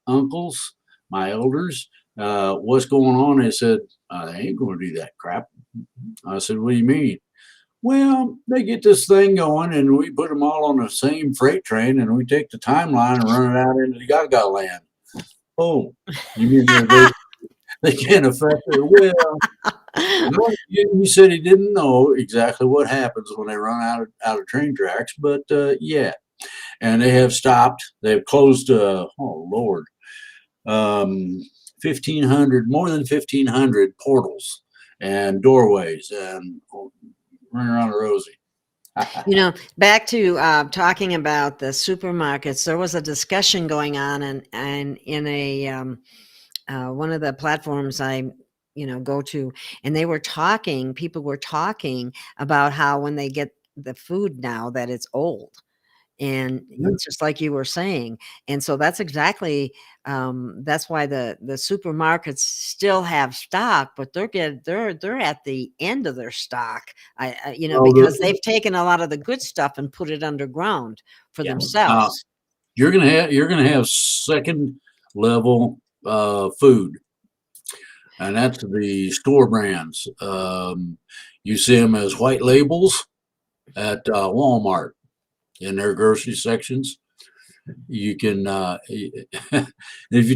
uncles, my elders, what's going on. They said, they ain't going to do that crap. I said, what do you mean? Well, they get this thing going, and we put them all on the same freight train, and we take the timeline and run it out into the Gaga land. Oh, you mean they can't affect it? Well, you said he didn't know exactly what happens when they run out of train tracks, but yeah, and they have stopped. They've closed. Oh Lord, 1,500, more than 1,500 portals and doorways, and running around a rosy. Back to talking about the supermarkets, there was a discussion going on, and in a one of the platforms I go to, and people were talking about how when they get the food now that it's old. And it's just like you were saying, and so that's exactly that's why the supermarkets still have stock, but they're at the end of their stock. Oh, Because they've taken a lot of the good stuff and put it underground for yeah. themselves. You're gonna have second level food, and that's the store brands. You see them as white labels at Walmart in their grocery sections. You can if you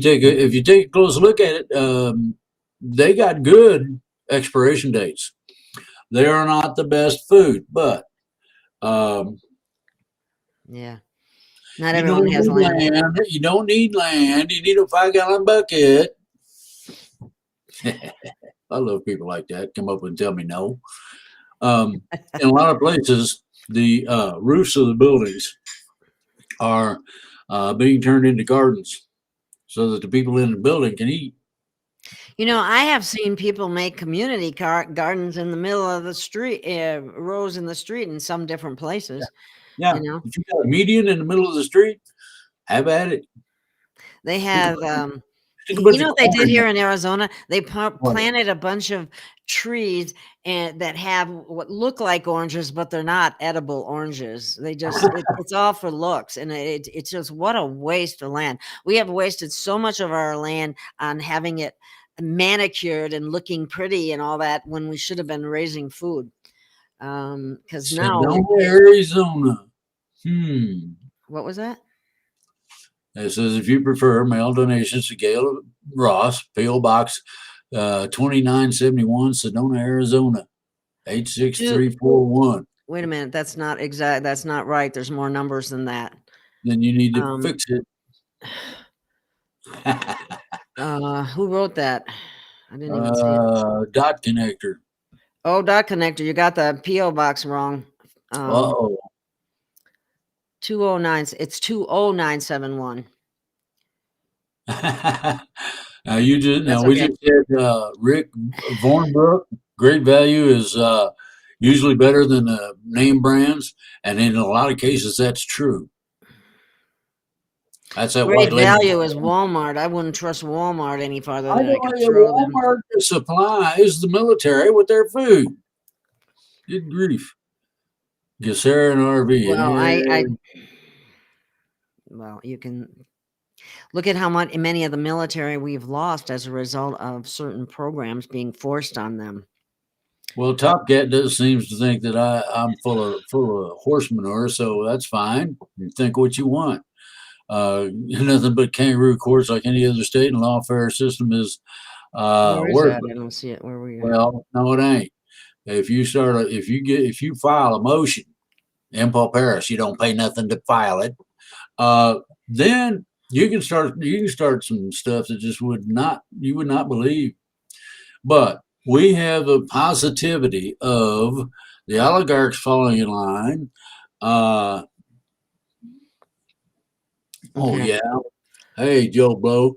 take a close look at it, they got good expiration dates. They are not the best food, but um, Yeah, not you everyone don't has need land. land. You don't need land. You need a 5 gallon bucket. I love people like that. Come up and tell me no. In a lot of places, the roofs of the buildings are being turned into gardens so that the people in the building can eat. I have seen people make community gardens in the middle of the street, rows in the street in some different places. Yeah, if you got a median in the middle of the street, have at it. They Stick a have, bunch, stick a you bunch know of what they corn did in here there. in Arizona? They What? planted a bunch of trees and that have what look like oranges, but they're not edible oranges. It's all for looks, and it's just what a waste of land. We have wasted so much of our land on having it manicured and looking pretty and all that when we should have been raising food. Because now, Sedona, Arizona. Hmm. what was that? It says if you prefer mail donations to Gail Ross, P.O. Box 2971, Sedona, Arizona, Two. 86341. Wait a minute. That's not exact. That's not right. There's more numbers than that. Then you need to Um, fix it. who wrote that? I didn't even see it. Dot connector. Oh, dot connector. You got the PO box wrong. Um, Uh-oh. 209. It's 20971. Now you just That's now we okay. just said Rick Vornbrook. Great value is usually better than name brands, and in a lot of cases that's true. That's that Great white value label. is Walmart. I wouldn't trust Walmart any farther I than I know could throw them. Walmart supplies the military with their food. Good grief. Gessera and RV. Well, Yeah. well, you can look at how many of the military we've lost as a result of certain programs being forced on them. Well, Top Cat does seems to think that I'm full of horse manure, so that's fine. You think what you want. Nothing but kangaroo courts like any other state and lawfare system is Where is that? I worthless. don't see it. Where we at? Well, no, it ain't. If you file a motion in Paris, you don't pay nothing to file it. Uh, then you can start some stuff that just would not you would not believe. But we have a positivity of the oligarchs falling in line. Uh, oh Okay. yeah, hey Joe Blow,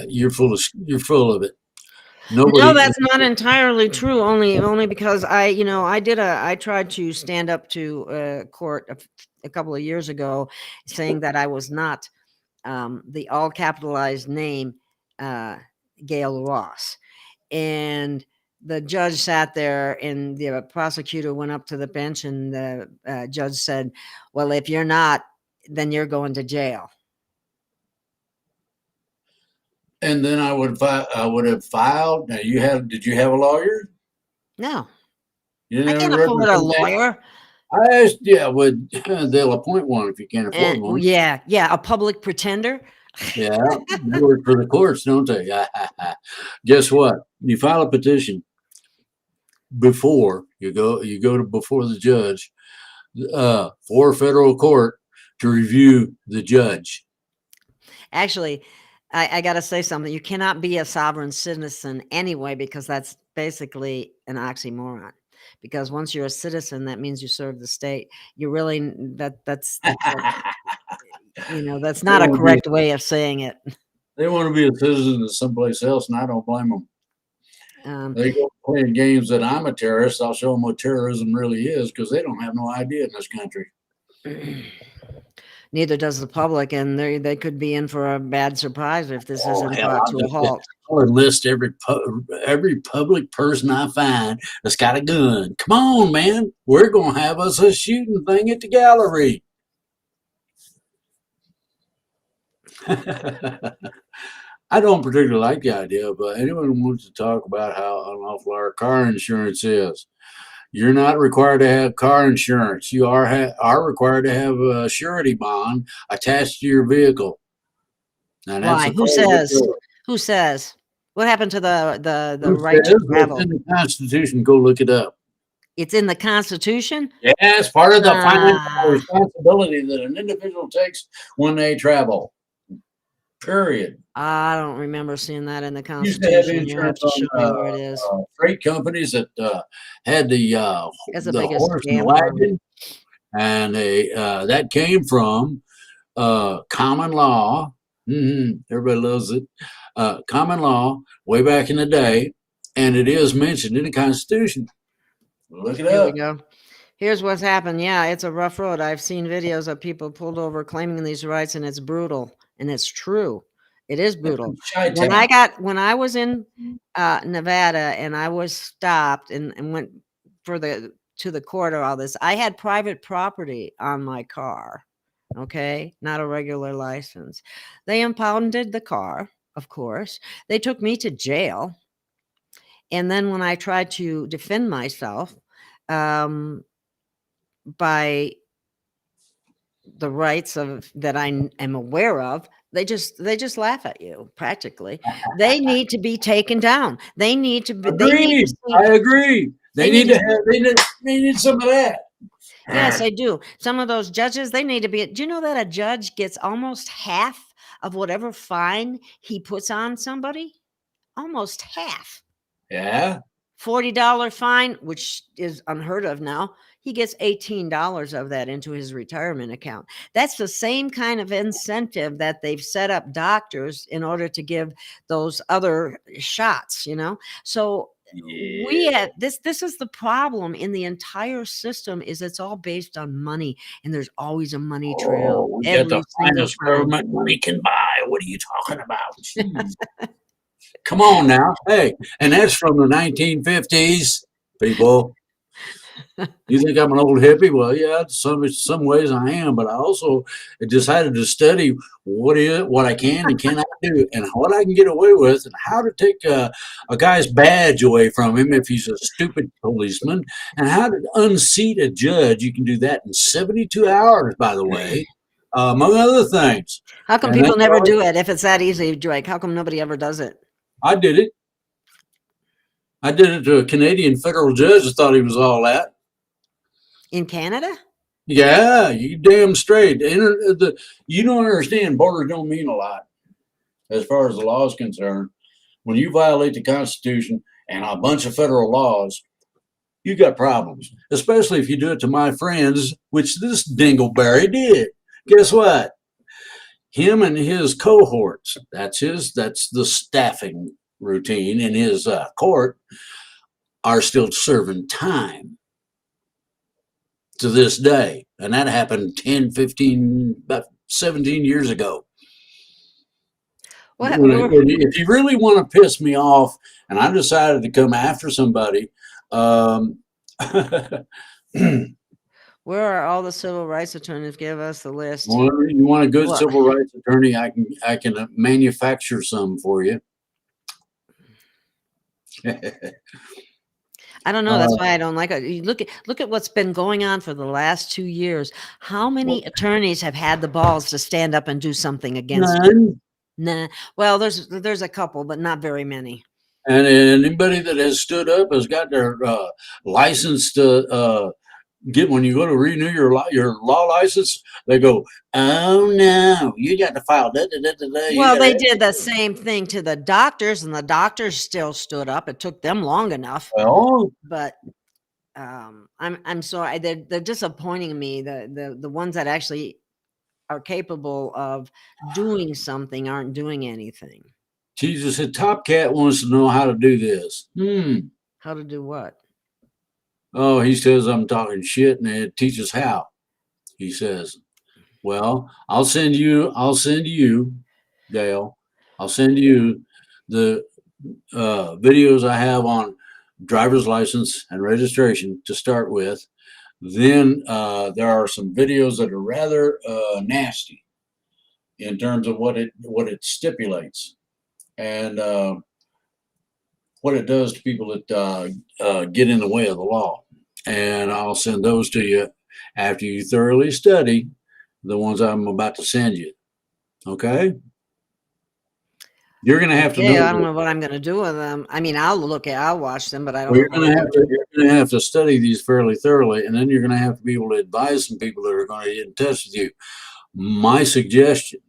you're full of it. No, Nobody. that's not entirely true. Only because I tried to stand up to court a couple of years ago, saying that I was not the all capitalized name Gail Ross, and the judge sat there, and the prosecutor went up to the bench, and the judge said, "Well, if you're not, then you're going to jail." And then I would have filed. Now did you have a lawyer? No, You didn't I have a can't afford a representation. lawyer. I asked, yeah, would they'll appoint one if you can't afford And one. yeah, a public pretender. Yeah, they work for the courts, don't they? Guess what? You file a petition before you go to before the judge for federal court to review the judge. Actually, I got to say something. You cannot be a sovereign citizen anyway, because that's basically an oxymoron. Because once you're a citizen, that means you serve the state. You really that's They not a want to be correct way of saying it. they want to be a citizen of someplace else, and I don't blame them. Um, They go playing games that I'm a terrorist. I'll show them what terrorism really is because they don't have no idea in this country. Neither does the public, and they could be in for a bad surprise if this Oh isn't hell, brought to a halt. I'll enlist every public person I find that's got a gun. Come on, man, we're gonna have us a shooting thing at the gallery. I don't particularly like the idea, but anyone who wants to talk about how unlawful our car insurance is, you're not required to have car insurance. You are required to have a surety bond attached to your vehicle, and that's Why? the cost of it. Who says? What happened to the Who right to says it's travel? in the Constitution? Go look it up. It's in the Constitution. Yeah, it's part of the financial Ah. responsibility that an individual takes when they travel. Period. I don't remember seeing that in the Used to have Constitution. You'll have insurance to on show me where it is. freight companies that had That's the the biggest horse and the scam ever. wagon, and they that came from common law. Everybody loves it. Common law way back in the day, and it is mentioned in the Constitution. Look it Here we up. go. Here's what's happened. Yeah, it's a rough road. I've seen videos of people pulled over claiming these rights, and it's brutal, and it's true. It is brutal. Chi-town. When I was in Nevada, and I was stopped and went to the court or all this, I had private property on my car. Okay, not a regular license. They impounded the car, of course. They took me to jail, and then when I tried to defend myself, um, by the rights of that I am aware of, they just laugh at you practically. They need to be taken down. They need to be, they need to Agreed. see I agree. they need to see, They need some of that. yes, I do. Some of those judges, they need to be, do you know that a judge gets almost half of whatever fine he puts on somebody? Almost half. Yeah. $40 fine, which is unheard of now. He gets $18 of that into his retirement account. That's the same kind of incentive that they've set up doctors in order to give those other shots, So we Yeah. have this is the problem in the entire system, is it's all based on money, and there's always a money trail Oh, we got the every single finest time. government money can buy. What are you talking about? Jeez. Come on now. Hey, and that's from the 1950s, people. You think I'm an old hippie? Well, yeah, some ways I am, but I also decided to study what I can and cannot do, and what I can get away with, and how to take a guy's badge away from him if he's a stupid policeman, and how to unseat a judge. You can do that in 72 hours, by the way, among other things. How come And that's people never what do it if it's that easy, Drake? How come nobody ever does it? I did it. I did it to a Canadian federal judge that thought he was all that. In Canada? Yeah, you damn straight. You don't understand. Borders don't mean a lot as far as the law is concerned. When you violate the Constitution and a bunch of federal laws, you got problems. Especially if you do it to my friends, which this dingleberry did. Guess what? Him and his cohorts. That's the staffing routine in his court. Are still serving time to this day. And that happened 10, 15, about 17 years ago. If you really want to piss me off and I decided to come after somebody, where are all the civil rights attorneys? Give us the list. Well, you want a good civil rights attorney, I can manufacture some for you. I don't know. That's why I don't like it. You look at what's been going on for the last 2 years. How many attorneys have had the balls to stand up and do something against it? Nah. Well, there's a couple, but not very many. And anybody that has stood up has got their license to get, when you go to renew your law license, they go, oh no, you got to file that. Well, they did the same thing to the doctors, and the doctors still stood up. It took them long enough. Well, but I'm sorry, they're disappointing me. The ones that actually are capable of doing something aren't doing anything. Jesus, a Top Cat wants to know how to do this. How to do what? Oh, he says I'm talking shit, and it teaches how. He says, well, I'll send you, Gail. I'll send you the videos I have on driver's license and registration to start with. Then there are some videos that are rather nasty in terms of what it stipulates and what it does to people that get in the way of the law. And I'll send those to you after you thoroughly study the ones I'm about to send you. Okay? You're going to have to know. I don't know what I'm going to do with them. I mean, I'll watch them, but I don't Well, know. you're going to have to study these fairly thoroughly, and then you're going to have to be able to advise some people that are going to get in touch with you. My suggestion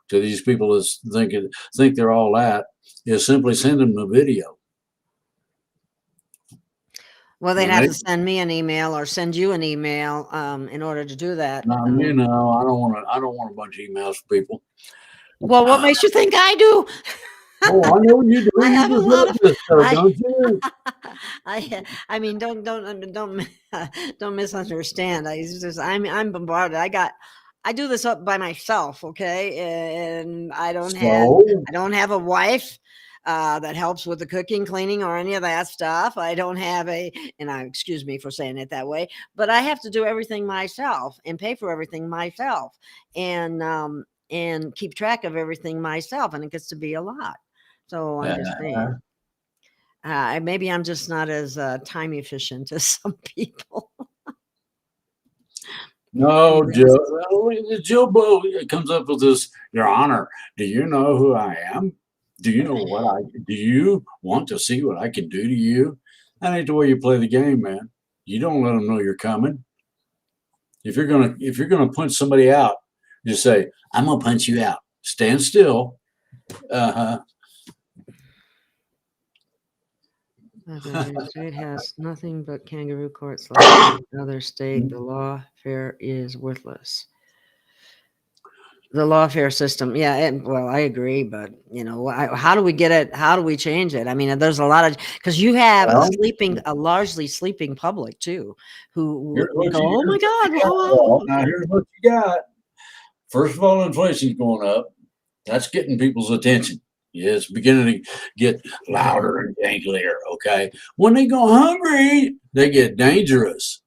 to these people that think they're all that is simply send them the video. Well, they'd have to send me an email or send you an email in order to do that. I don't want a bunch of emails from people. Well, what makes you think I do? Oh, I know you do. I have a lot of this stuff, don't you? I mean, don't misunderstand. I'm bombarded. I do this up by myself, okay? And I don't have a wife that helps with the cooking, cleaning, or any of that stuff. I don't have excuse me for saying it that way, but I have to do everything myself and pay for everything myself and keep track of everything myself, and it gets to be a lot. So I'm just saying, maybe I'm just not as time efficient as some people. No, Joe Blow comes up with this, Your Honor, do you know who I am? Do you know do you want to see what I can do to you? That ain't the way you play the game, man. You don't let them know you're coming. If you're gonna punch somebody out, just say, I'm gonna punch you out. Stand still. The state has nothing but kangaroo courts like any other state. The lawfare is worthless. The lawfare system, yeah, well, I agree, but how do we get it? How do we change it? I mean, there's a lot of because you have Well, a largely sleeping public too, who here's would what go, you "Oh my here's what God, you got. Well, now here's what you got. First of all, inflation's going up. That's getting people's attention. Yeah, it's beginning to get louder and janglier. Okay. When they go hungry, they get dangerous.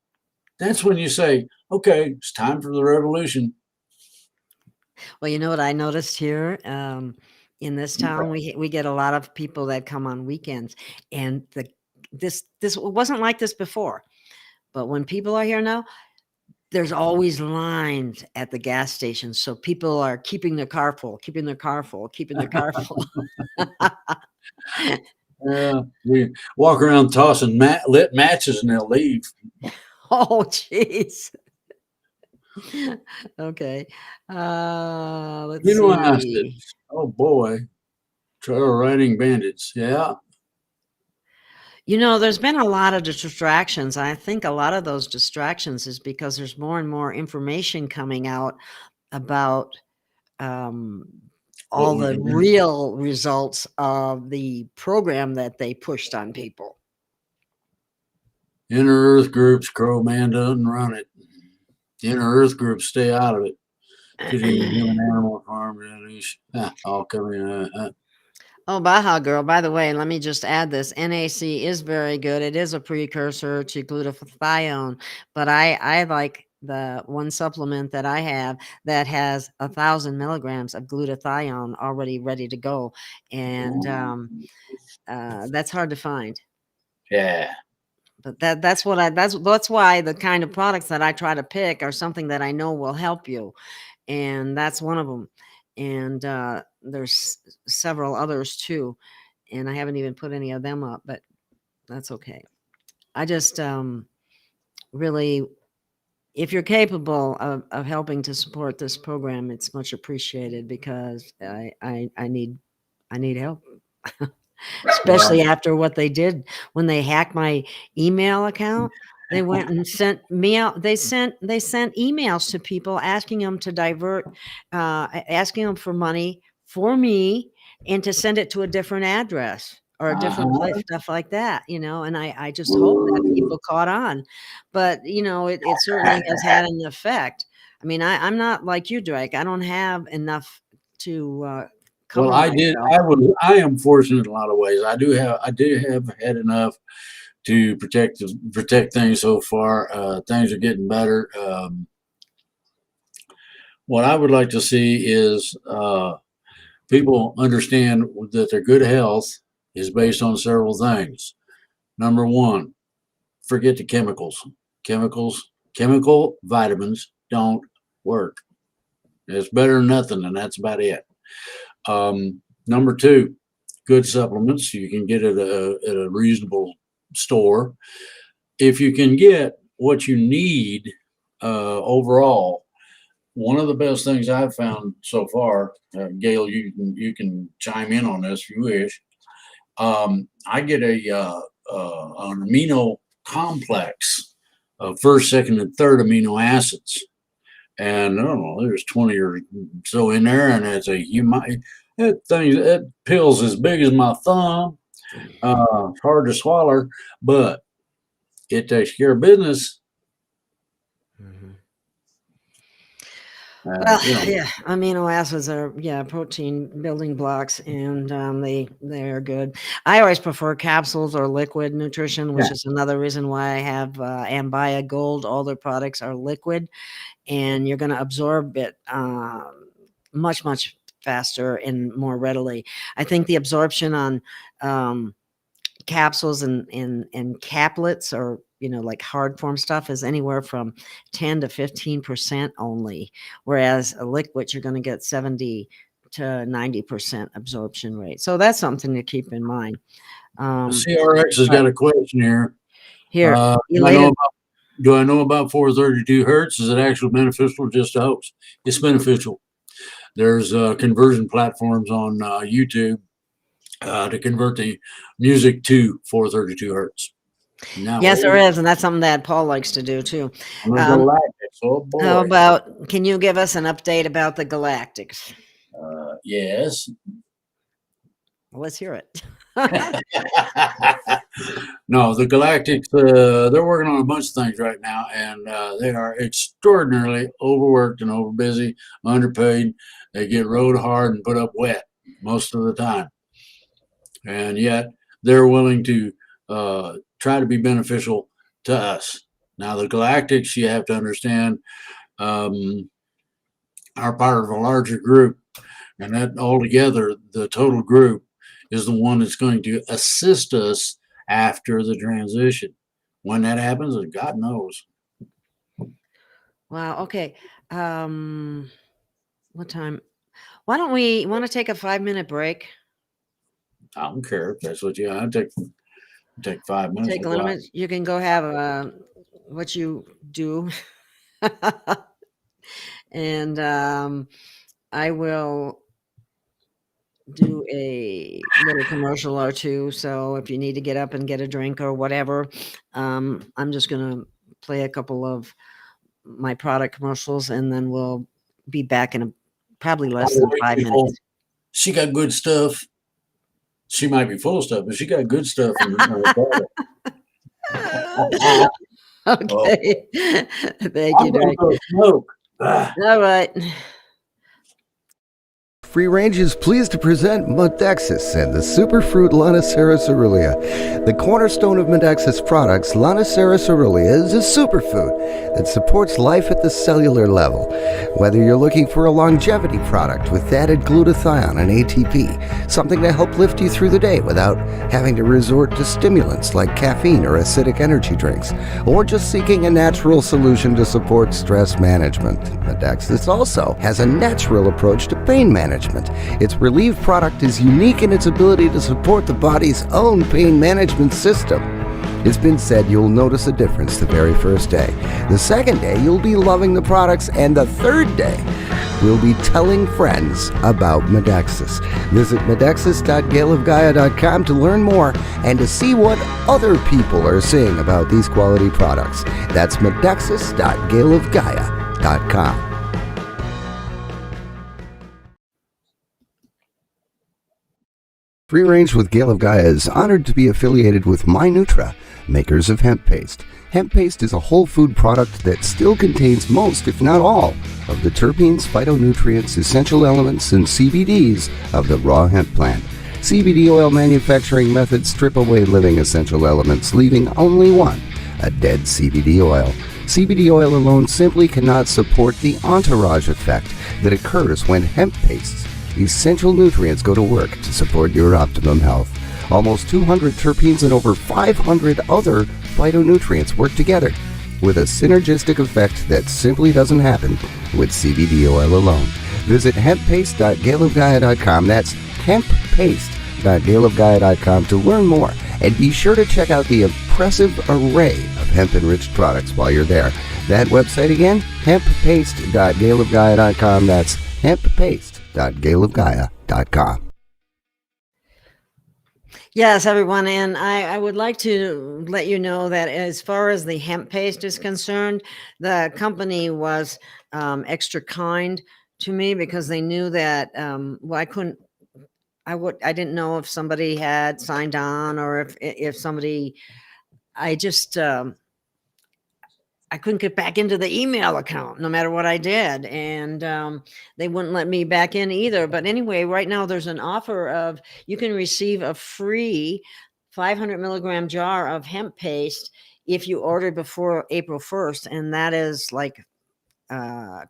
That's when you say, okay, it's time for the revolution. Well, you know what I noticed here, in this town, we get a lot of people that come on weekends, and this wasn't like this before, but when people are here now, there's always lines at the gas stations, so people are keeping their car full, keeping their car full, keeping their car full. Yeah, we walk around tossing lit matches and they'll leave. Oh, jeez. Okay. Let's You know, I said, see. oh boy, trail riding bandits. Yeah. There's been a lot of distractions. I think a lot of those distractions is because there's more and more information coming out about um, What all we the real results of the program that they pushed on people. Inner Earth groups, Crow Man doesn't run it. Inner Earth groups stay out of it. Fitting the human animal farm, all coming. Oh, Baja Girl, by the way, let me just add this. NAC is very good. It is a precursor to glutathione, but I like the one supplement that I have that has 1,000 milligrams of glutathione already ready to go. And that's hard to find. Yeah. But that's why the kind of products that I try to pick are something that I know will help you, and that's one of them. And there's several others too, and I haven't even put any of them up, but that's okay. I just really, if you're capable of helping to support this program, it's much appreciated because I need help. Especially after what they did when they hacked my email account. They went and sent me out. They sent emails to people asking them to divert, asking them for money for me and to send it to a different address or a different place, stuff like that. And I just hope that people caught on, but it certainly has had an effect. I mean, I'm not like you, Drake. I don't have enough to Well, cover I did. myself. I am fortunate in a lot of ways. I do have had enough to protect things so far. Things are getting better. What I would like to see is people understand that their good health is based on several things. Number one, forget the chemicals. Chemical vitamins don't work. It's better than nothing, and that's about it. Number two, good supplements you can get at a reasonable store. If you can get what you need overall, one of the best things I've found so far, Gail, you can chime in on this if you wish. I get an amino complex of first, second, and third amino acids, and I don't know, there's 20 or so in there, and it's that pill's as big as my thumb. It's hard to swallow, but it takes care of business. Mhm. Uh, Well, you know, yeah, amino acids are protein building blocks, and they are good. I always prefer capsules or liquid nutrition, yeah. which is another reason why I have Ambia Gold. All their products are liquid, and you're going to absorb it much faster and more readily. I think the absorption on um, capsules and caplets or like hard form stuff is anywhere from 10 to 15% only, whereas a liquid you're going to get 70 to 90% absorption rate, so that's something to keep in mind. CRX has But got a question here. here, Do I know elated. about 432 hertz? Is it actually beneficial or just a hoax? It's beneficial. There's conversion platforms on YouTube to convert the music to 432 hertz. Now, Yes, there is, and that's something that Paul likes to do too. on the Um, Galactics, oh how boy. about, can you give us an update about the Galactics? Yes. Well, let's hear it. No, the Galactics, they're working on a bunch of things right now, and they are extraordinarily overworked and overbusy, underpaid. They get rode hard and put up wet most of the time. And yet they're willing to try to be beneficial to us. Now, the Galactics, you have to understand, um, are part of a larger group, and that altogether, the total group is the one that's going to assist us after the transition. When that happens, God knows. Wow. Okay. What time? Why don't we want to take a 5-minute break? I don't care if that's what you. I take 5 minutes. Take a little minute. You can go have what you do, and I will do a little commercial or two. So if you need to get up and get a drink or whatever, I'm just gonna play a couple of my product commercials, and then we'll be back in probably less than 5 minutes. She got good stuff. She might be full of stuff, but she got good stuff in the product. Okay. Thank I'm you, gonna Drake. go smoke. All right. Free Range is pleased to present Modexis and the superfruit Lonicera cerulean. The cornerstone of Modexis products, Lonicera cerulean, is a superfood that supports life at the cellular level. Whether you're looking for a longevity product with added glutathione and ATP, something to help lift you through the day without having to resort to stimulants like caffeine or acidic energy drinks, or just seeking a natural solution to support stress management, Modexis also has a natural approach to pain management. Its Relieve product is unique in its ability to support the body's own pain management system. It's been said you'll notice a difference the very first day. The second day, you'll be loving the products, and the third day, we'll be telling friends about Modexis. Visit modexis.gailofgaia.com to learn more and to see what other people are saying about these quality products. That's modexis.gailofgaia.com. Free Range with Gail of Gaia is honored to be affiliated with MyNutra, makers of hemp paste. Hemp paste is a whole food product that still contains most, if not all, of the terpenes, phytonutrients, essential elements, and CBDs of the raw hemp plant. CBD oil manufacturing methods strip away living essential elements, leaving only one, a dead CBD oil. CBD oil alone simply cannot support the entourage effect that occurs when hemp pastes essential nutrients go to work to support your optimum health. Almost 200 terpenes and over 500 other phytonutrients work together with a synergistic effect that simply doesn't happen with CBD oil alone. Visit hemppaste.gailofgaia.com. That's hemppaste.gailofgaia.com to learn more. And be sure to check out the impressive array of hemp-enriched products while you're there. That website again, hemppaste.gailofgaia.com. That's hemppaste.gailofgaia.com. Yes, everyone. And I would like to let you know that as far as the hemp paste is concerned, the company was extra kind to me because they knew that, well, I didn't know if somebody had signed on or if somebody, I just, I couldn't get back into the email account no matter what I did. And they wouldn't let me back in either. But anyway, right now there's an offer of you can receive a free 500 milligram jar of hemp paste if you order before April 1st. And that is like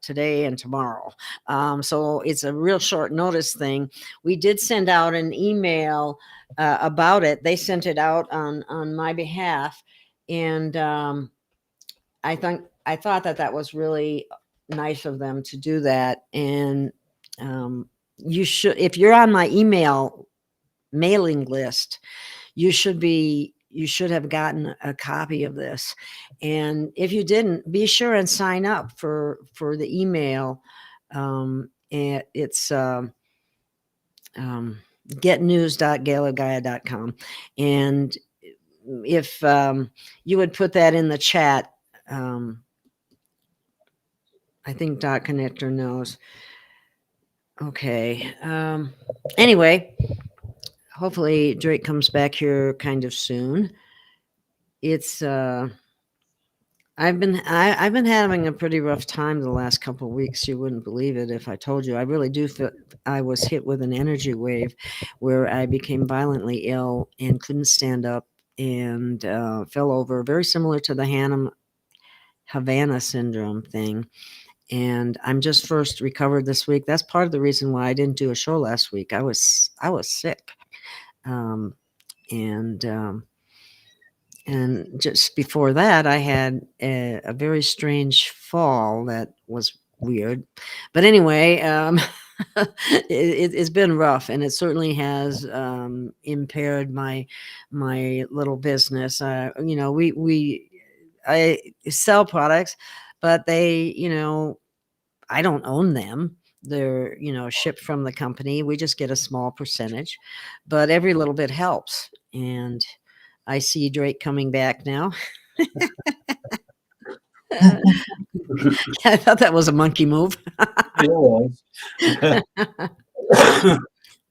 today and tomorrow. So it's a real short notice thing. We did send out an email about it. They sent it out on my behalf. And I thought that was really nice of them to do that. And you should, if you're on my email mailing list, you should have gotten a copy of this. And if you didn't, be sure and sign up for the email. And it's getnews.gailofgaia.com. And if you would put that in the chat, I think Dot Connector knows. Okay. Anyway, hopefully Drake comes back here kind of soon. It's I've been having a pretty rough time the last couple of weeks. You wouldn't believe it if I told you. I really do feel I was hit with an energy wave where I became violently ill and couldn't stand up and fell over, very similar to the Havana syndrome thing. And I'm just first recovered this week. That's part of the reason why I didn't do a show last week. I was sick, and just before that, I had a very strange fall that was weird. But anyway, it's been rough, and it certainly has impaired my little business. I sell products, but they, I don't own them. They're, shipped from the company. We just get a small percentage, but every little bit helps. And I see Drake coming back now. I thought that was a monkey move. Okay.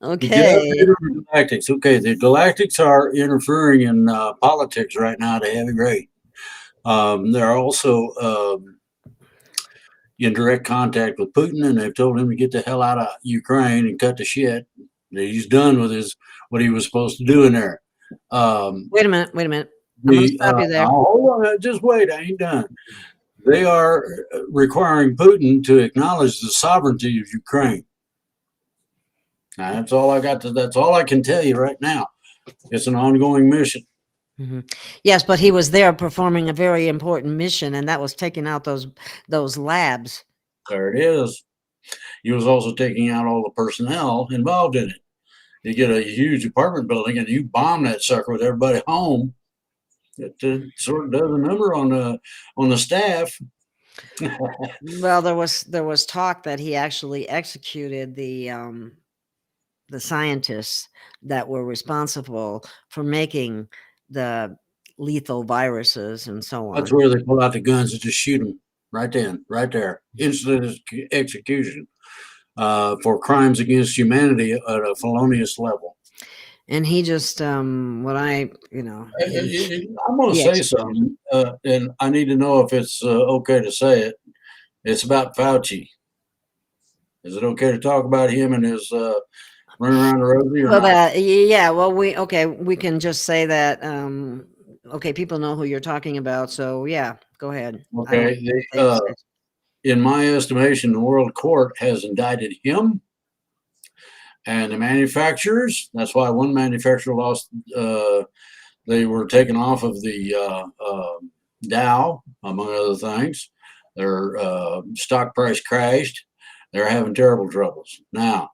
Galactics. Okay, the Galactics are interfering in politics right now at a heavy rate. They're also in direct contact with Putin, and they've told him to get the hell out of Ukraine and cut the shit. He's done with what he was supposed to do in there. Wait a minute. I'm going to stop you there. Hold on, just wait. I ain't done. They are requiring Putin to acknowledge the sovereignty of Ukraine. Now, that's all I got. That's all I can tell you right now. It's an ongoing mission. Mm-hmm. Yes, but he was there performing a very important mission, and that was taking out those labs. There it is. He was also taking out all the personnel involved in it. You get a huge apartment building, and you bomb that sucker with everybody home. It sort of does a number on the staff. Well, there was talk that he actually executed the scientists that were responsible for making the lethal viruses and so on. That's where they pull out the guns and just shoot them right there, instant execution for crimes against humanity at a felonious level. And he just, I'm going to say something, and I need to know if it's okay to say it. It's about Fauci. Is it okay to talk about him and his running around the rosy? Well, we can just say that. Okay, people know who you're talking about, so yeah, go ahead. Okay, in my estimation, the World Court has indicted him and the manufacturers. That's why one manufacturer lost. They were taken off of the Dow, among other things. Their stock price crashed. They're having terrible troubles now.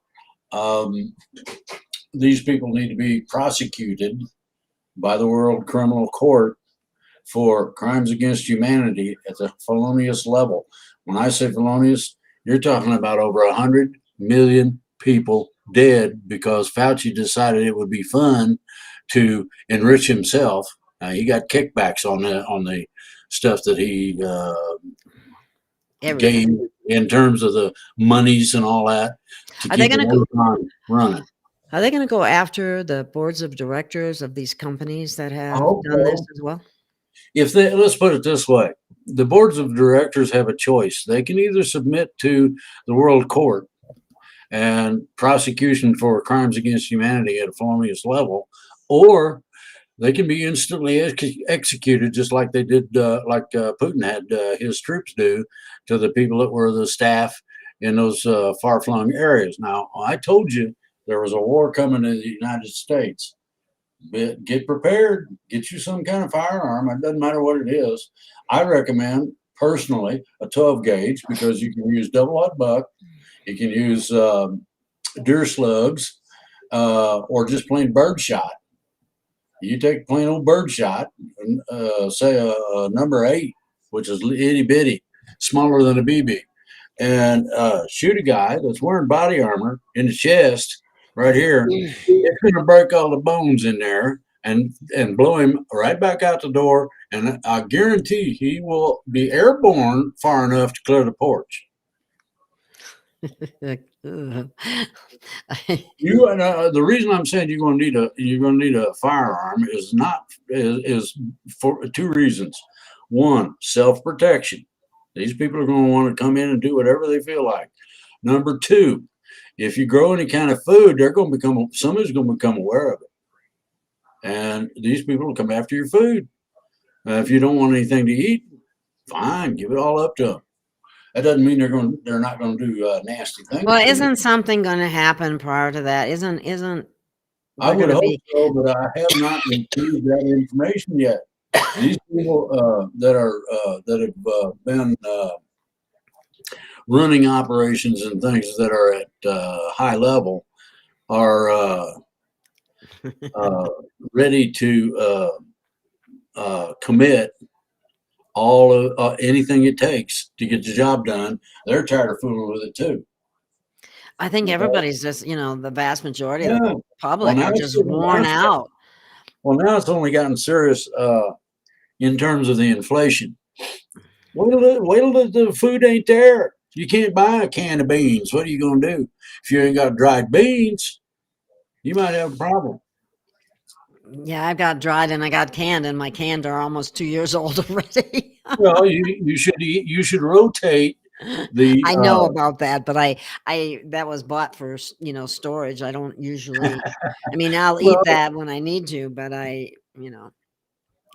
These people need to be prosecuted by the World Criminal Court for crimes against humanity at the felonious level. When I say felonious, you're talking about over 100 million people dead because Fauci decided it would be fun to enrich himself. He got kickbacks on the stuff that he gave in terms of the monies and all that. Are they going to go running? Are they going to go after the boards of directors of these companies that have done this as well? Let's put it this way. The boards of directors have a choice. They can either submit to the World Court and prosecution for crimes against humanity at a felonious level, or they can be instantly executed, just like they did, Putin had his troops do to the people that were the staff in those far-flung areas. Now, I told you there was a war coming to the United States. Get prepared. Get you some kind of firearm. It doesn't matter what it is. I recommend, personally, a 12 gauge because you can use double-aught buck. You can use deer slugs or just plain bird shot. You take plain old bird shot, say a number 8, which is itty bitty, smaller than a BB, and shoot a guy that's wearing body armor in the chest right here. It's going to break all the bones in there and blow him right back out the door. And I guarantee he will be airborne far enough to clear the porch. Ugh. You and the reason I'm saying you're gonna need a firearm is for two reasons. One, self protection. These people are going to want to come in and do whatever they feel like. Number two, if you grow any kind of food, somebody's going to become aware of it, and these people will come after your food. If you don't want anything to eat, fine, give it all up to them. That doesn't mean they're not going to do nasty things Well, to you. isn't something going to happen prior to that? Isn't I there would going to hope be? so, but I have not received that information yet. These people that have been running operations and things that are at high level are ready to commit all of anything it takes to get the job done. They're tired of fooling with it too. I think Okay? everybody's just, the vast majority of Yeah. the public are just worn out. Well, now it's only gotten serious in terms of the inflation. Wait till the food ain't there. You can't buy a can of beans. What are you going to do? If you ain't got dried beans, you might have a problem. Yeah, I've got dried and I got canned, and my canned are almost 2 years old already. Well, you should rotate the. I know about that, but I that was bought for storage. I don't usually. I mean, I'll eat Well, that when I need to, but anyway,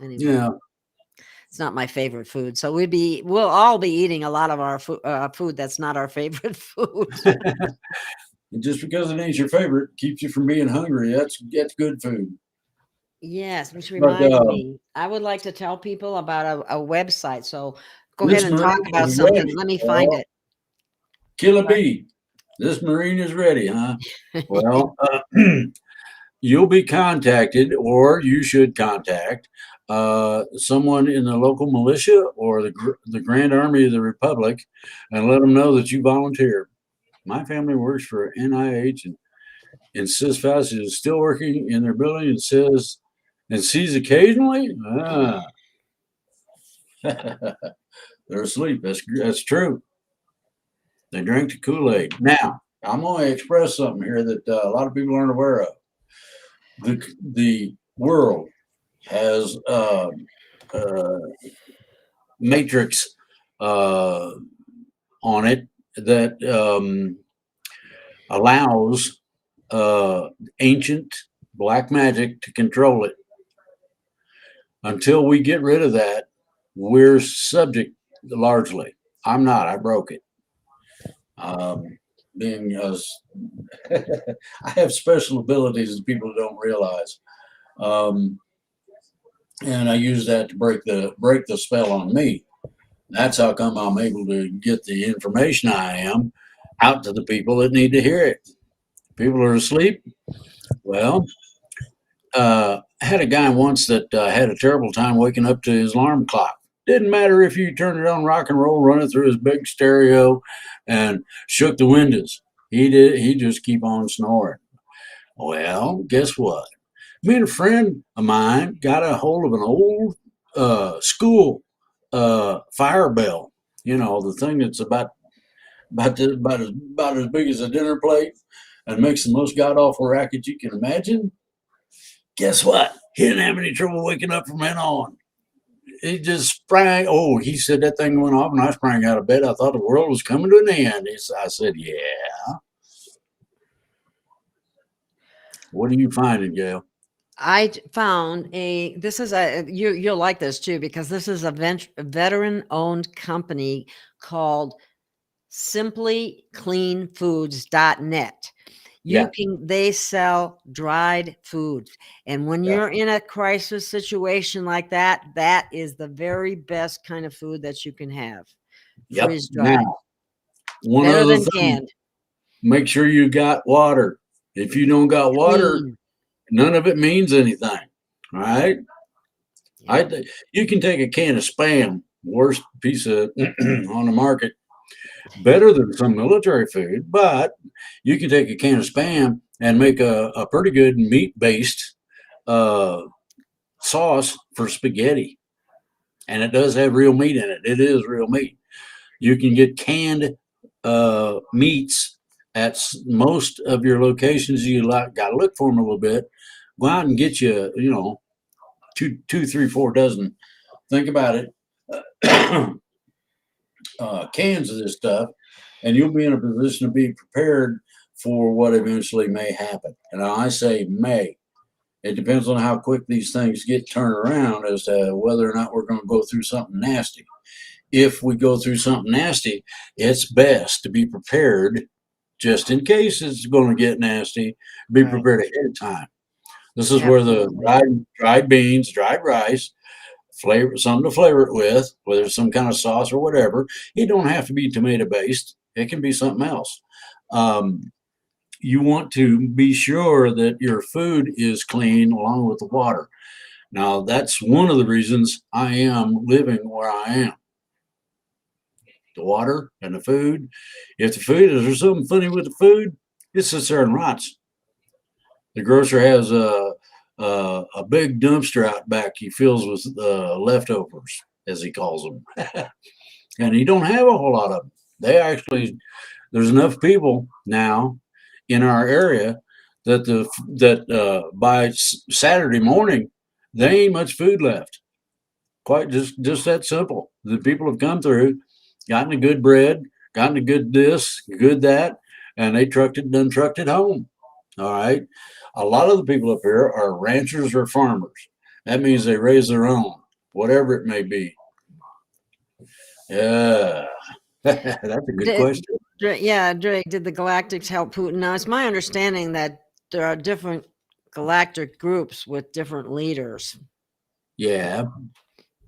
yeah. it's not my favorite food. So we'll all be eating a lot of our food that's not our favorite food. Just because it ain't your favorite keeps you from being hungry. That's good food. Yes, which But reminds me, I would like to tell people about a website. So go ahead this and talk Marine about is something. ready. Let me find Well, it. kill a bee. This Marine is ready, huh? Well, you'll be contacted, or you should contact someone in the local militia or the Grand Army of the Republic, and let them know that you volunteered. My family works for NIH, and CISFAS is still working in their building and sees occasionally. They're asleep. That's true. They drank the Kool-Aid. Now, I'm going to express something here that a lot of people aren't aware of. The world has matrix on it that allows ancient black magic to control it. Until we get rid of that, we're subject largely. I'm not. I broke it. Being as I have special abilities that people don't realize. And I use that to break the spell on me. That's how come I'm able to get the information I am out to the people that need to hear it. People are asleep. Well, I had a guy once that had a terrible time waking up to his alarm clock. Didn't matter if you turned it on rock and roll, run it through his big stereo, and shook the windows. He just keep on snoring. Well, guess what? Me and a friend of mine got a hold of an old school fire bell. You know, the thing that's about as big as a dinner plate and makes the most god awful racket you can imagine. Guess what? He didn't have any trouble waking up from then on. He just sprang. Oh, he said that thing went off, and I sprang out of bed. I thought the world was coming to an end. I said, "Yeah." What are you finding, Gail? I found this is you'll like this too, because this is a veteran owned company called simplycleanfoods.net. Yeah. They sell dried foods. And when Yeah. you're in a crisis situation like that, that is the very best kind of food that you can have. Yep. Freeze dried. Now, one Better other than thing, canned. make sure you got water. If you don't got water, Clean. none of it means anything. All right. Yeah. You can take a can of Spam, worst piece of on the market, better than some military food, but you can take a can of Spam and make a pretty good meat-based sauce for spaghetti. And it does have real meat in it. It is real meat. You can get canned meats at most of your locations. You got to look for them a little bit. Go out and get you, two, 3, 4 dozen. Think about it. Cans of this stuff, and you'll be in a position to be prepared for what eventually may happen. And I say may. It depends on how quick these things get turned around as to whether or not we're going to go through something nasty. If we go through something nasty, it's best to be prepared just in case it's going to get nasty. Be Right. prepared ahead of time. This is where the dried beans, dried rice, flavor something to flavor it with, whether it's some kind of sauce or whatever. It don't have to be tomato based. It can be something else. You want to be sure that your food is clean along with the water. Now, that's one of the reasons I am living where I am. The water and the food. If the food, is there something funny with the food? It sits there and rots. The grocer has a big dumpster out back he fills with leftovers, as he calls them. And he don't have a whole lot of them. There's enough people now in our area that by Saturday morning, there ain't much food left. Quite just that simple. The people have come through, gotten a good bread, gotten a good this, good that, and they trucked it home. All right. A lot of the people up here are ranchers or farmers. That means they raise their own, whatever it may be. Yeah. That's a good question. Drake, did the Galactics help Putin? Now, it's my understanding that there are different galactic groups with different leaders. Yeah.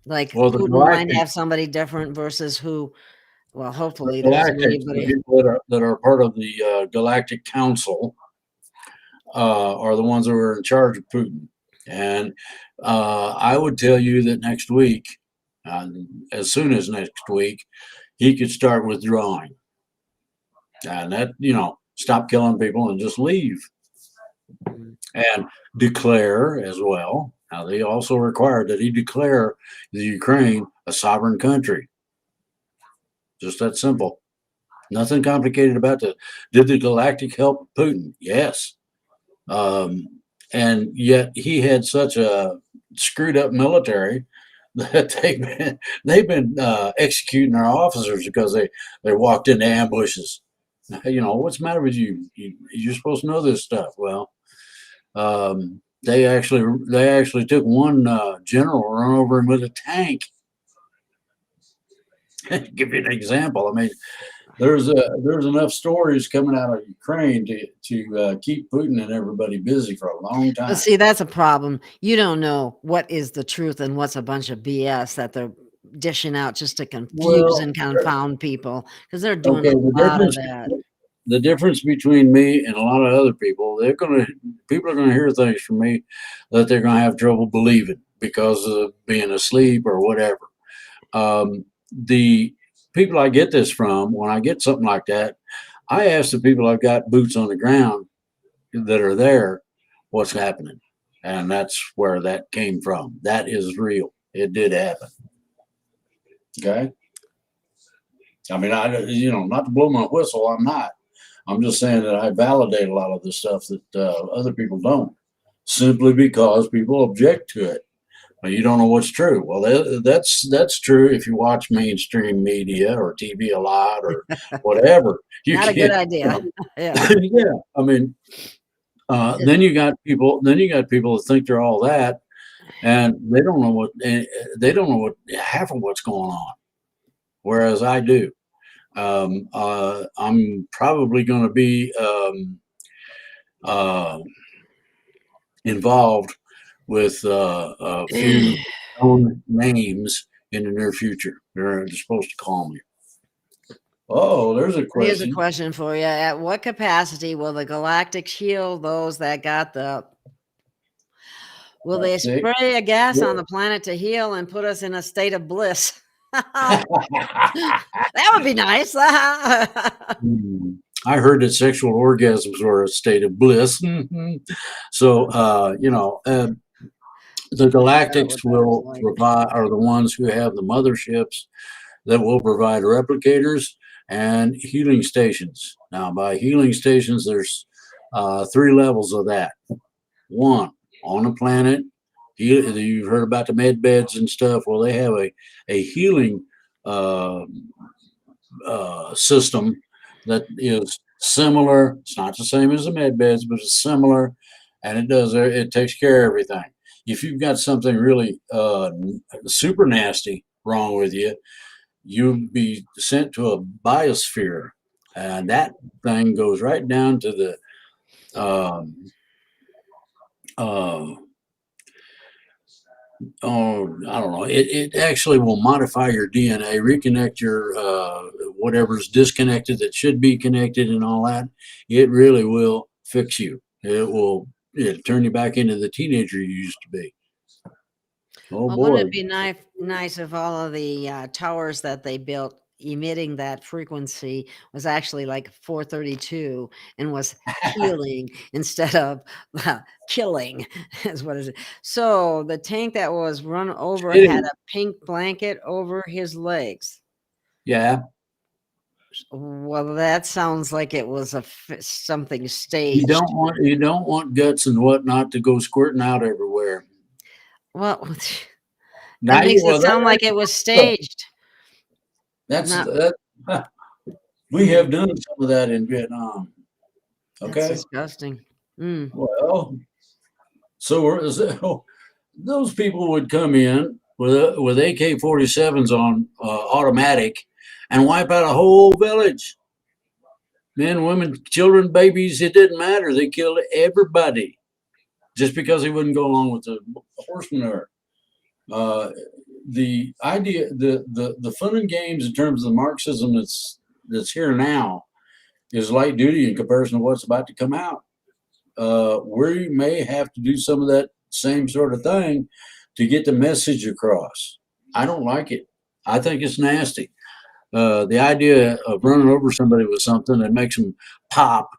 Like Well, the Putin might galactic, have somebody different versus who. Well, the hopefully there's galactics, the anybody. people that are part of the Galactic Council are the ones that are in charge of Putin. And I would tell you that next week, as soon as next week, he could start withdrawing. And that, stop killing people and just leave. And declare as well. Now, they also required that he declare the Ukraine a sovereign country. Just that simple. Nothing complicated about that. Did the Galactic help Putin? Yes. And yet he had such a screwed up military that they've been executing our officers because they walked into ambushes. What's the matter with you? You're supposed to know this stuff. Well, they actually took one general, run over him with a tank. Give you an example. I mean, there's enough stories coming out of Ukraine to keep Putin and everybody busy for a long time. But see, that's a problem. You don't know what is the truth and what's a bunch of BS that they're dishing out just to confuse and confound people, because they're doing a lot of that. The difference between me and a lot of other people, people are gonna hear things from me that they're gonna have trouble believing because of being asleep or whatever. The people I get this from, when I get something like that, I ask the people I've got boots on the ground that are there, what's happening. And that's where that came from. That is real. It did happen. Okay. I mean, not to blow my whistle, I'm not. I'm just saying that I validate a lot of the stuff that other people don't, simply because people object to it. You don't know what's true. Well, that's true if you watch mainstream media or TV a lot or whatever. Not a good idea. Yeah. Yeah. I mean, then you got people that think they're all that, and they don't know half of what's going on, whereas I do. I'm probably going to be involved with a few known names in the near future. They're supposed to call me. Oh, there's a question. Here's a question for you. At what capacity will the Galactics heal those that got the... Will they spray a gas on the planet to heal and put us in a state of bliss? That would be nice. I heard that sexual orgasms were a state of bliss. So, the Start galactics what that was will like. provide are the ones who have the motherships that will provide replicators and healing stations. Now, by healing stations, there's three levels of that. One, on a planet, you've heard about the med beds and stuff. Well, they have a healing uh, system that is similar. It's not the same as the med beds, but it's similar, and it takes care of everything. If you've got something really super nasty wrong with you, you'll be sent to a biosphere, and that thing goes right down to the uh, oh, I don't know. It actually will modify your DNA, reconnect your whatever's disconnected that should be connected, and all that. It really will fix you. It'll turn you back into the teenager you used to be. Oh Well, wouldn't boy. it be nice if all of the towers that they built emitting that frequency was actually like 432 and was healing instead of killing, is what is it? So the tank that was run over had Kidding. a pink blanket over his legs. Yeah. Well, that sounds like it was something staged. You don't want guts and whatnot to go squirting out everywhere. Well, that Now you makes it well sound like it was staged. Not that we have done some of that in Vietnam. That's Okay. disgusting. Mm. Well, so those people would come in with AK-47s on automatic and wipe out a whole village. Men, women, children, babies, it didn't matter. They killed everybody just because they wouldn't go along with the horse manure. The idea, the fun and games in terms of the Marxism that's here now is light duty in comparison to what's about to come out. We may have to do some of that same sort of thing to get the message across. I don't like it. I think it's nasty. The idea of running over somebody with something that makes them pop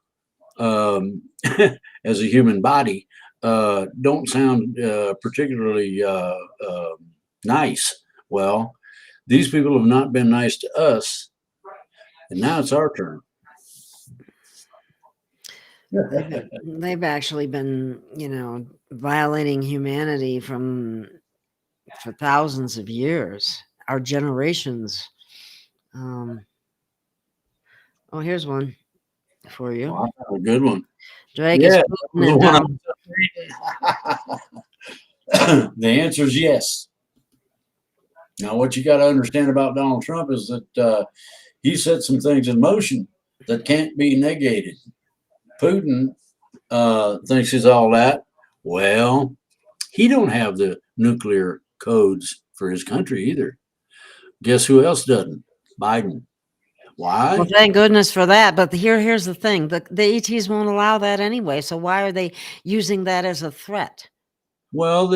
as a human body don't sound particularly nice. Well, these people have not been nice to us, and now it's our turn. They've actually been, violating humanity for thousands of years, our generations. Oh, here's one for you. Wow, a good one. Drake is Yeah, Putin the and one I Donald. was reading. The answer is yes. Now, what you got to understand about Donald Trump is that he set some things in motion that can't be negated. Putin thinks he's all that. Well, he don't have the nuclear codes for his country either. Guess who else doesn't? Biden. Well, Why? thank goodness for that. But here's the thing: the ETs won't allow that anyway. So why are they using that as a threat? Well,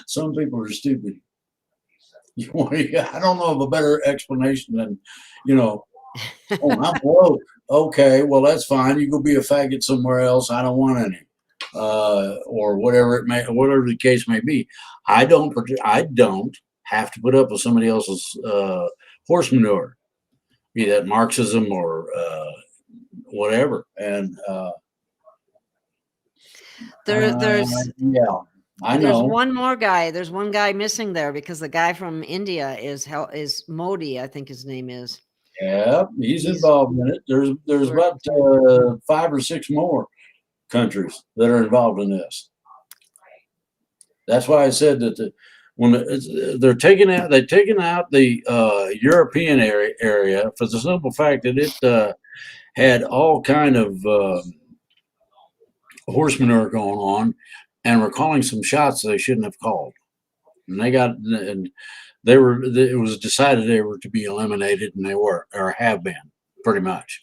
some people are stupid. I don't know of a better explanation than, oh, I'm broke. Okay, well that's fine. You go be a faggot somewhere else. I don't want any, or whatever whatever the case may be. I don't have to put up with somebody else's horse manure, be that Marxism or whatever. And There's yeah, I There's know. one more guy. There's one guy missing there because the guy from India is Modi, I think his name is. Yeah, he's He's involved in it. There's where about 5 or 6 more countries that are involved in this. That's why I said that they're taking out the European area for the simple fact that it had all kind of horse manure going on, and were calling some shots they shouldn't have called, and it was decided they were to be eliminated, and they were or have been pretty much.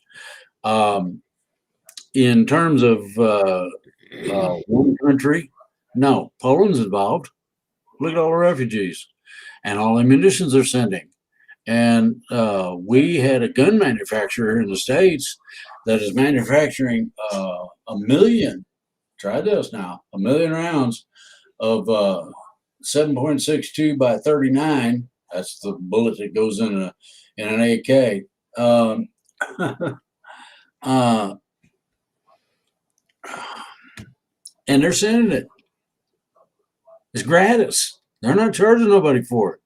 In terms of one country, no, Poland's involved. Look at all the refugees and all the munitions they're sending. And we had a gun manufacturer in the States that is manufacturing 1 million, try this now, 1 million rounds of 7.62 by 39. That's the bullet that goes in an AK. Uh, and they're sending it. It's gratis. They're not charging nobody for it.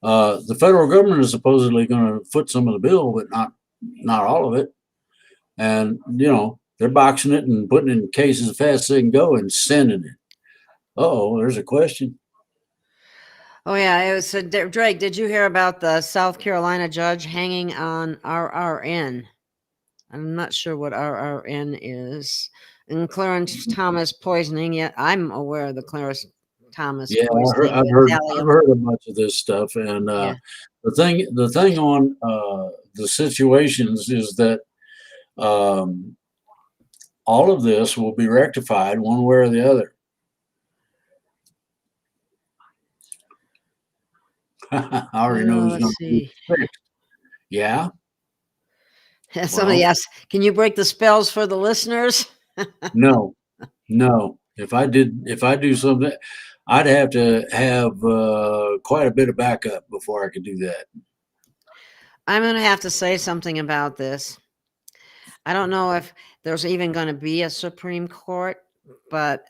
The federal government is supposedly going to foot some of the bill, but not all of it. And they're boxing it and putting it in cases as fast as they can go and sending it. Oh, there's a question. Oh yeah, it was Drake. Did you hear about the South Carolina judge hanging on RRN? I'm not sure what RRN is. And Clarence Thomas poisoning. Yet I'm aware of the Clarence Thomas Yeah, poisoning. I've Valium. heard a bunch of this stuff, and Yeah. the thing on the situations is that all of this will be rectified one way or the other. I already know who's going to be fixed. Yeah. Somebody asked, "Can you break the spells for the listeners?" No. If I do something, I'd have to have quite a bit of backup before I could do that. I'm going to have to say something about this. I don't know if there's even going to be a Supreme Court, but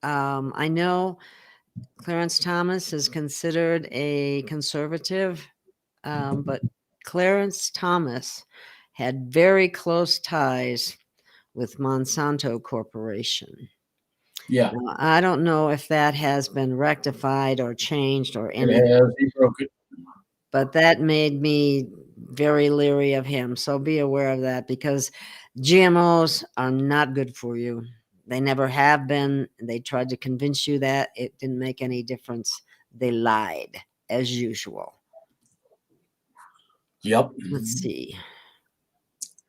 I know Clarence Thomas is considered a conservative, but Clarence Thomas had very close ties with Monsanto Corporation. Yeah. Now, I don't know if that has been rectified or changed or anything. It has. He broke it. But that made me very leery of him. So be aware of that, because GMOs are not good for you. They never have been. They tried to convince you that. It didn't make any difference. They lied, as usual. Yep. Let's see.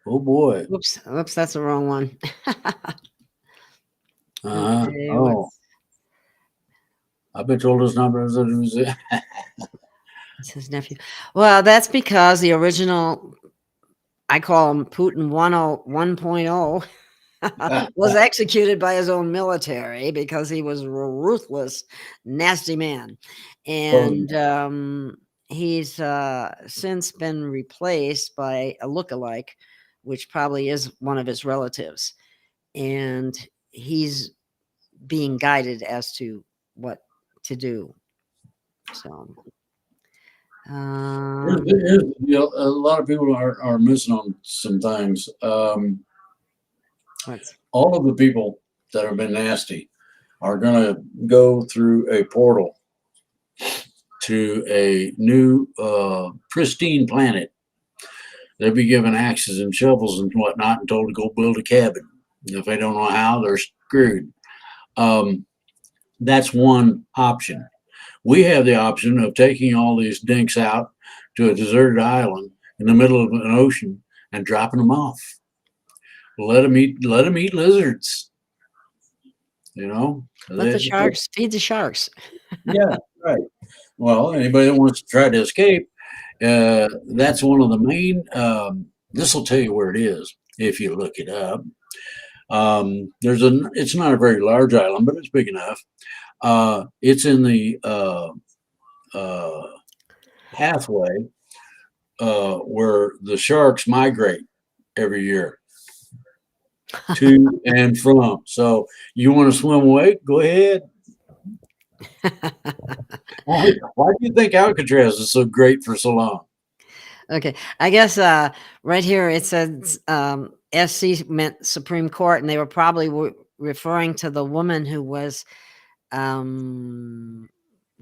Oh boy. Oops, that's the wrong one. Okay, Oh. I've been told his number is it's his nephew. Well, that's because the original, I call him Putin 1.0, was executed by his own military because he was a ruthless, nasty man. And he's since been replaced by a lookalike, which probably is one of his relatives. And he's being guided as to what to do. So here's the deal. A lot of people are missing on some things. All of the people that have been nasty are going to go through a portal to a new pristine planet. They'll be given axes and shovels and whatnot and told to go build a cabin. If they don't know how, they're screwed. That's one option. We have the option of taking all these dinks out to a deserted island in the middle of an ocean and dropping them off. Let them eat lizards. Let the sharks feed the sharks. Yeah, right. Well, anybody that wants to try to escape, that's one of the main. This will tell you where it is if you look it up. It's not a very large island, but it's big enough. It's in the pathway where the sharks migrate every year to and from. So you want to swim away? Go ahead. Why do you think Alcatraz is so great for so long? Okay, I guess right here it says SC meant Supreme Court, and they were probably referring to the woman who was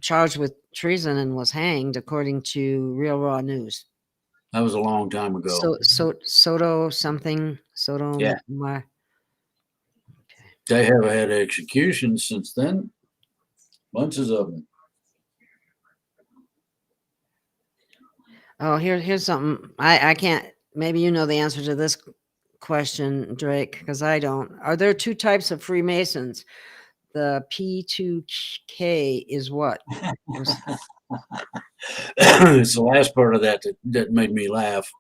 charged with treason and was hanged, according to Real Raw News. That was a long time ago. Soto something. Soto. Yeah. Okay. They have had executions since then. Bunches of them. Oh, here's something. I can't. Maybe you know the answer to this question, Drake, because I don't. Are there two types of Freemasons? The P2K is what? It's the last part of that made me laugh.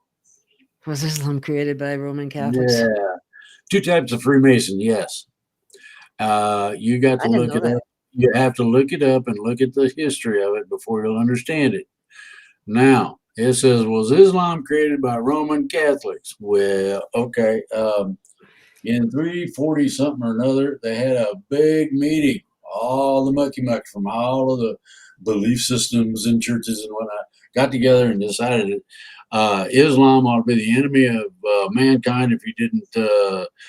Was Islam created by Roman Catholics? Yeah. Two types of Freemason, yes. You got I to didn't look know it that. up. You have to look it up and look at the history of it before you'll understand it. Now, it says, was Islam created by Roman Catholics? Well, okay. In 340 something or another, they had a big meeting. All the mucky muck from all of the belief systems and churches and whatnot got together and decided that Islam ought to be the enemy of mankind if you didn't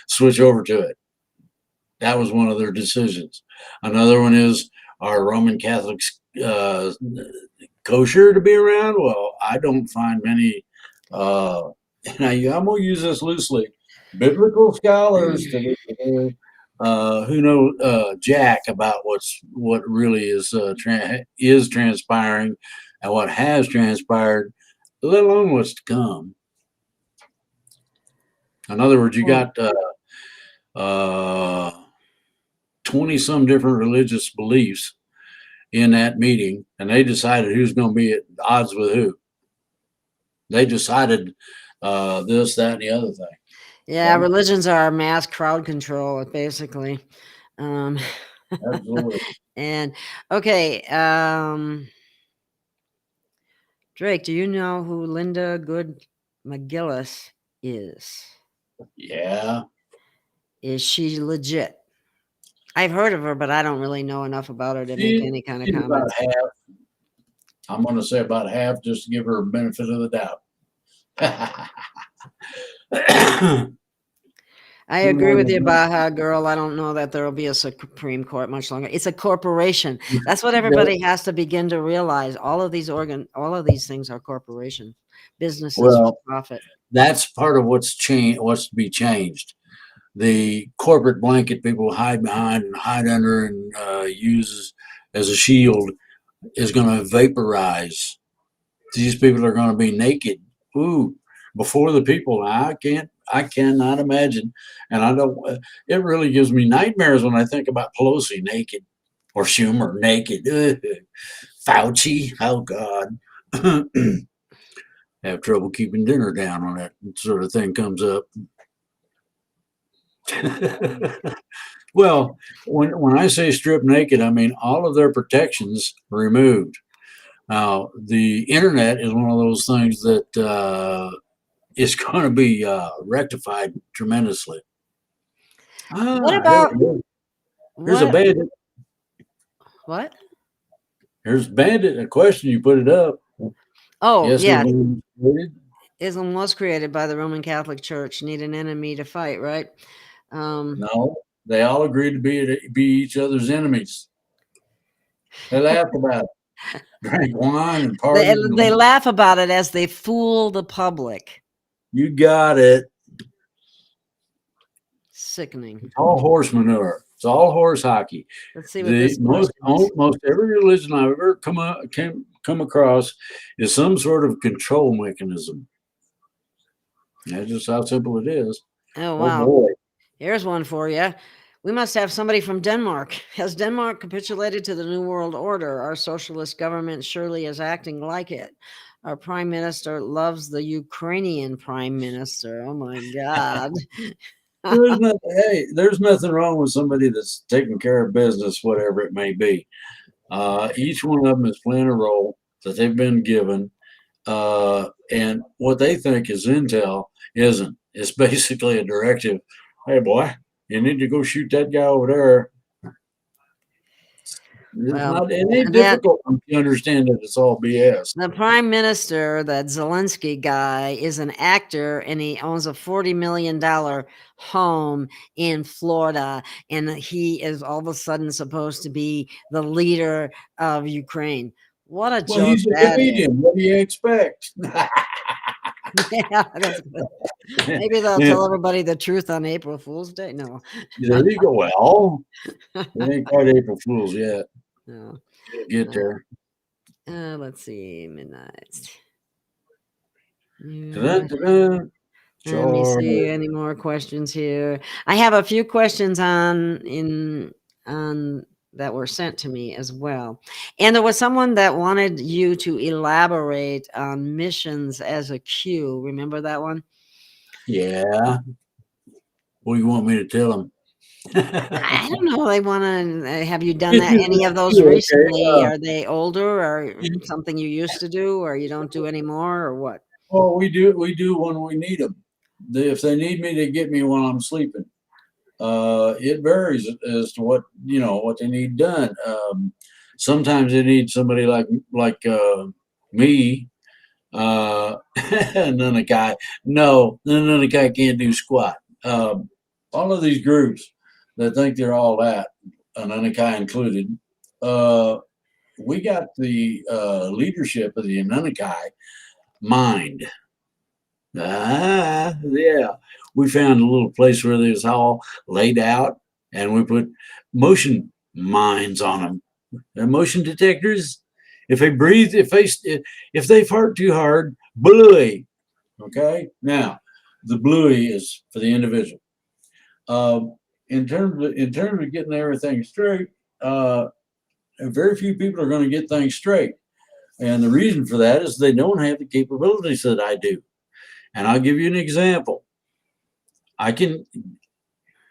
switch over to it. That was one of their decisions. Another one is, are Roman Catholics kosher to be around? Well, I don't find many. Now, I'm going to use this loosely. Biblical scholars who know jack about what really is transpiring and what has transpired, let alone what's to come. In other words, you got 20 some different religious beliefs in that meeting, and they decided who's going to be at odds with who. They decided this, that, and the other thing. Yeah, religions are mass crowd control, basically. Absolutely. And okay, Drake, do you know who Linda Good McGillis is? Yeah. Is she legit? I've heard of her, but I don't really know enough about her to make any kind of She's about comments. half. I'm going to say about half just to give her a benefit of the doubt. I agree with you, Baja girl. I don't know that there will be a Supreme Court much longer. It's a corporation. That's what everybody has to begin to realize. All of these things are corporation businesses for profit. That's part of what's to be changed. The corporate blanket people hide behind and hide under and use as a shield is going to vaporize. These people are going to be naked. Ooh, before the people. I cannot imagine. And I don't, it really gives me nightmares when I think about Pelosi naked or Schumer naked. Fauci, oh God. Have trouble keeping dinner down when that sort of thing comes up. Well, when I say strip naked, I mean all of their protections removed. Now, the internet is one of those things that is going to be rectified tremendously. What about here's a bandit? What? Here's bandit. A question, you put it up. Oh, yes, yeah. Islam was created by the Roman Catholic Church. Need an enemy to fight, right? No, they all agreed to be each other's enemies. They laughed about it, drank wine and partied. They laugh about it as they fool the public. You got it. Sickening. It's all horse manure. It's all horse hockey. Let's see what this most every religion I've ever come across is some sort of control mechanism. That's just how simple it is. Oh wow! Oh, boy. Here's one for you. We must have somebody from Denmark. Has Denmark capitulated to the New World Order? Our socialist government surely is acting like it. Our prime minister loves the Ukrainian prime minister. Oh my God. There's nothing wrong with somebody that's taking care of business, whatever it may be. Each one of them is playing a role that they've been given. And what they think is intel isn't. It's basically a directive. Hey, boy, you need to go shoot that guy over there. It ain't difficult to understand that it's all BS. The prime minister, that Zelensky guy, is an actor, and he owns a $40 million home in Florida, and he is all of a sudden supposed to be the leader of Ukraine. What a joke he's a comedian. What do you expect? Yeah, that's good. Maybe they'll tell everybody the truth on April Fool's Day. No. There you go. Well, it ain't quite April Fool's yet. No. Get there. Let's see. Midnight. Let me see any more questions here. I have a few questions on that were sent to me as well. And there was someone that wanted you to elaborate on missions as a cue. Remember that one? Yeah. What do you want me to tell them? I don't know. They want to have you done that? Any of those Okay. recently? Are they older or something you used to do or you don't do anymore or what? Well, we do when we need them. If they need me, they get me while I'm sleeping. It varies as to what they need done. Sometimes they need somebody like me. And then a guy, no, then a guy can't do squat. All of these groups that think they're all that, and Anunnaki included, uh, we got the leadership of the Anunnaki mind. Yeah. We found a little place where they was all laid out, and we put motion minds on them. They're motion detectors. If they breathe, if they fart too hard, bluey. Okay. Now, the bluey is for the individual. In terms of getting everything straight, uh, very few people are going to get things straight, and the reason for that is they don't have the capabilities that I do. And I'll give you an example. I can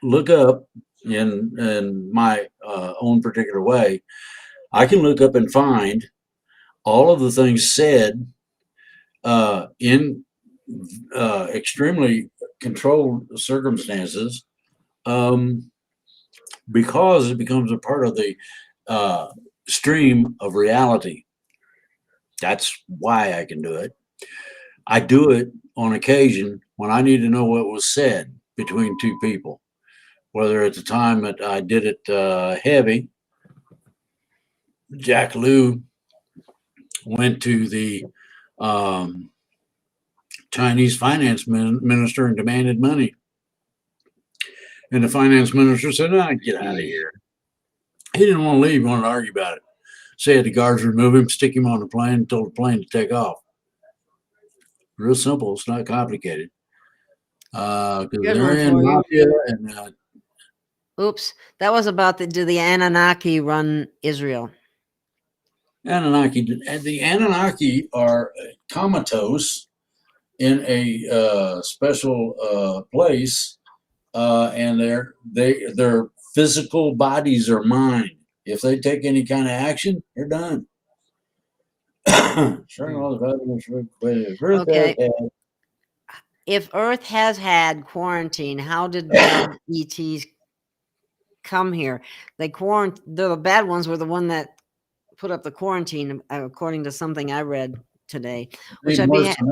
look up in my own particular way. I can look up and find all of the things said in extremely controlled circumstances, um, because it becomes a part of the uh, stream of reality. That's why I can do it. I do it on occasion when I need to know what was said between two people, whether at the time that I did it heavy. Jack Liu went to the um, Chinese finance minister and demanded money. And the finance minister said, "No, get out of here." He didn't want to leave. He wanted to argue about it. So he had the guards remove him, stick him on the plane, and told the plane to take off. Real simple. It's not complicated. Because Here's they're one in for you. mafia and Oops. That was about do the Anunnaki run Israel? Anunnaki. And the Anunnaki are comatose in a special place, and their physical bodies are mine. If they take any kind of action, they're done. Okay. If Earth has had quarantine, how did bad ETs come here? The bad ones were the one that put up the quarantine, according to something I read today, which Even worse than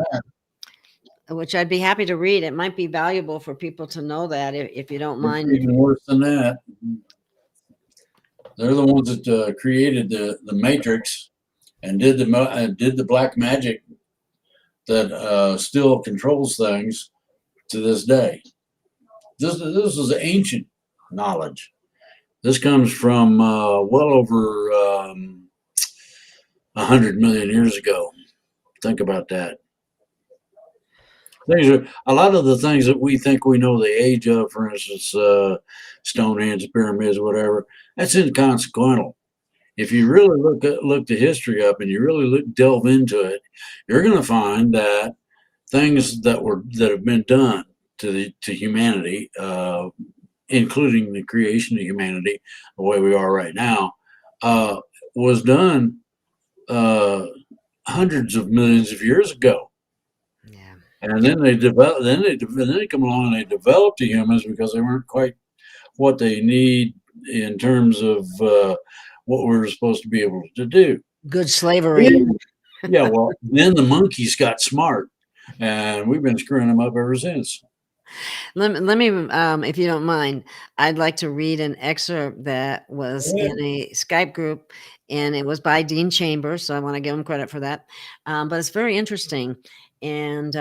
that. I'd be happy to read. It might be valuable for people to know that if you don't mind. Even worse than that. They're the ones that created the Matrix and did the black magic that still controls things to this day. This is ancient knowledge. This comes from well over 100 million years ago. Think about that. A lot of the things that we think we know the age of, for instance, Stonehenge, pyramids, whatever. That's inconsequential. If you really look the history up and you really delve into it, you're going to find that things that have been done to humanity, including the creation of humanity, the way we are right now, was done uh, hundreds of millions of years ago. Yeah. And then they develop. Then they come along and they develop the humans because they weren't quite what they need in terms of what we were supposed to be able to do. Good slavery. Yeah, well, then the monkeys got smart, and we've been screwing them up ever since. Let me, if you don't mind, I'd like to read an excerpt that was in a Skype group, and it was by Dean Chambers. So I want to give him credit for that. But it's very interesting, and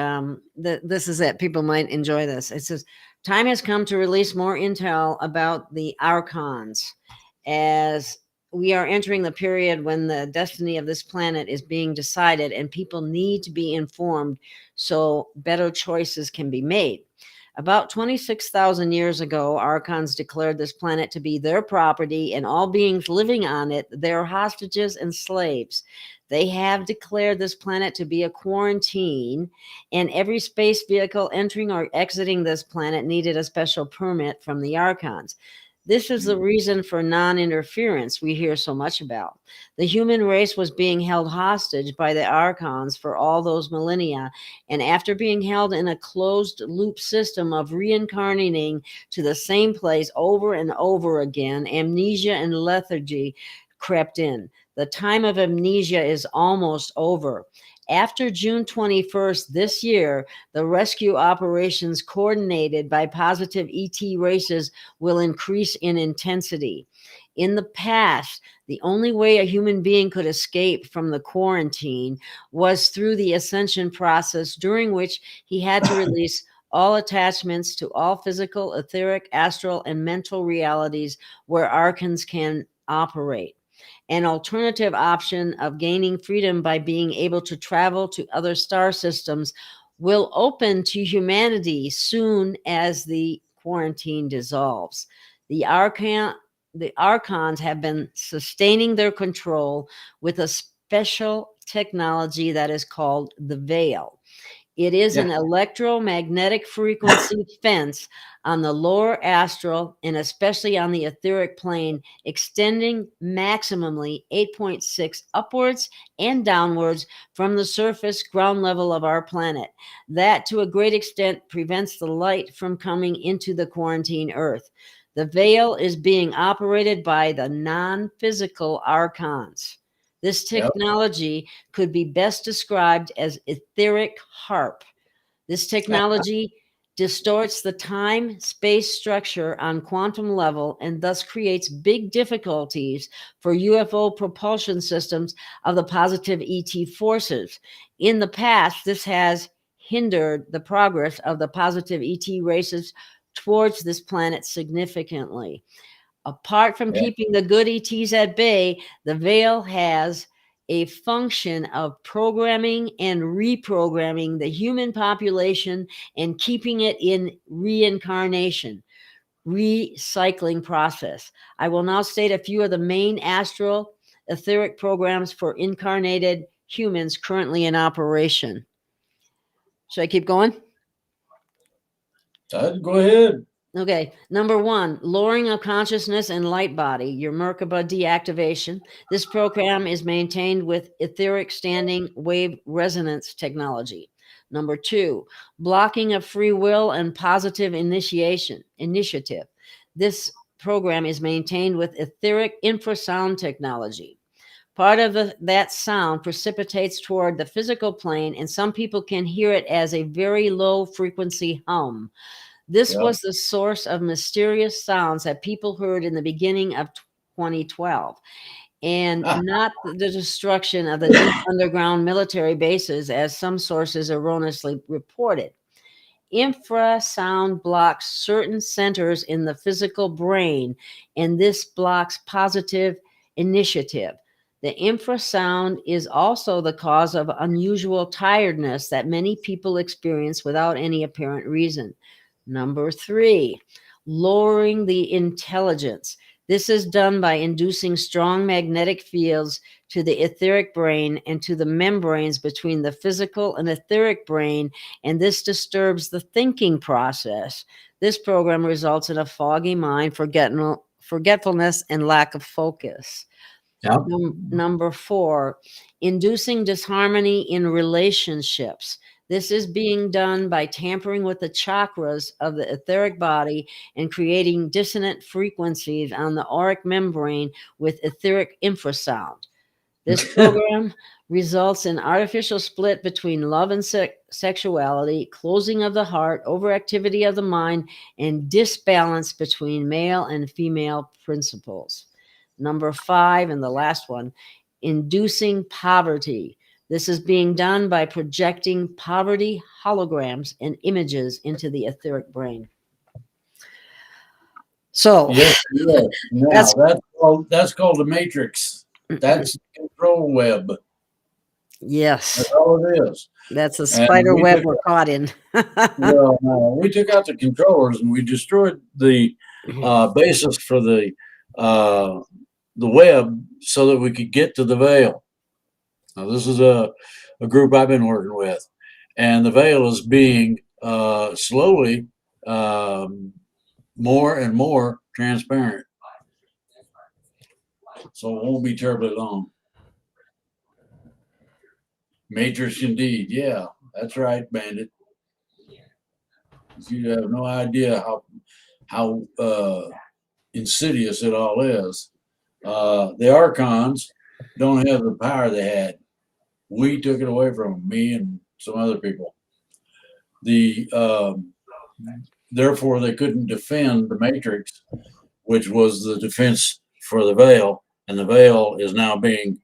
this is it. People might enjoy this. It says, "Time has come to release more intel about the archons, as we are entering the period when the destiny of this planet is being decided, and people need to be informed so better choices can be made. About 26,000 years ago, archons declared this planet to be their property and all beings living on it their hostages and slaves. They have declared this planet to be a quarantine, and every space vehicle entering or exiting this planet needed a special permit from the archons. This is the reason for non-interference we hear so much about. The human race was being held hostage by the archons for all those millennia, and after being held in a closed loop system of reincarnating to the same place over and over again, amnesia and lethargy crept in. The time of amnesia is almost over. After June 21st this year, the rescue operations coordinated by positive ET races will increase in intensity. In the past, the only way a human being could escape from the quarantine was through the ascension process, during which he had to release all attachments to all physical, etheric, astral, and mental realities where archons can operate. An alternative option of gaining freedom by being able to travel to other star systems will open to humanity soon as the quarantine dissolves. The archons have been sustaining their control with a special technology that is called the veil. It is an electromagnetic frequency fence on the lower astral and especially on the etheric plane, extending maximally 8.6 upwards and downwards from the surface ground level of our planet. That, to a great extent, prevents the light from coming into the quarantine Earth. The veil is being operated by the non-physical archons. This technology could be best described as etheric harp. This technology distorts the time-space structure on quantum level and thus creates big difficulties for UFO propulsion systems of the positive ET forces. In the past, this has hindered the progress of the positive ET races towards this planet significantly. Apart from keeping the good ETs at bay, the veil has a function of programming and reprogramming the human population and keeping it in reincarnation, recycling process. I will now state a few of the main astral etheric programs for incarnated humans currently in operation. Should I keep going? Go ahead. Okay, number 1, lowering of consciousness and light body, your Merkaba deactivation. This program is maintained with etheric standing wave resonance technology. Number 2, blocking of free will and positive initiative. This program is maintained with etheric infrasound technology. Part of that sound precipitates toward the physical plane, and some people can hear it as a very low frequency hum. This was the source of mysterious sounds that people heard in the beginning of 2012, and not the destruction of the deep underground military bases, as some sources erroneously reported. Infrasound blocks certain centers in the physical brain, and this blocks positive initiative. The infrasound is also the cause of unusual tiredness that many people experience without any apparent reason. Number 3, lowering the intelligence. This is done by inducing strong magnetic fields to the etheric brain and to the membranes between the physical and etheric brain, and this disturbs the thinking process. This program results in a foggy mind, forgetfulness, and lack of focus. Number 4, inducing disharmony in relationships. This is being done by tampering with the chakras of the etheric body and creating dissonant frequencies on the auric membrane with etheric infrasound. This program results in artificial split between love and sexuality, closing of the heart, overactivity of the mind, and disbalance between male and female principles. Number 5, and the last one, inducing poverty. This is being done by projecting poverty holograms and images into the etheric brain. So yes. Now that's called the matrix. That's the control web. Yes. That's all it is. That's a And spider web we're caught in. we took out the controllers and we destroyed the basis for the web so that we could get to the veil. Now, this is a group I've been working with, and the veil is being slowly more and more transparent. So it won't be terribly long. Matrix indeed. Yeah, that's right, Bandit. You have no idea how insidious it all is. The archons don't have the power they had. We took it away from them, me and some other people. Therefore, they couldn't defend the matrix, which was the defense for the veil, and the veil is now being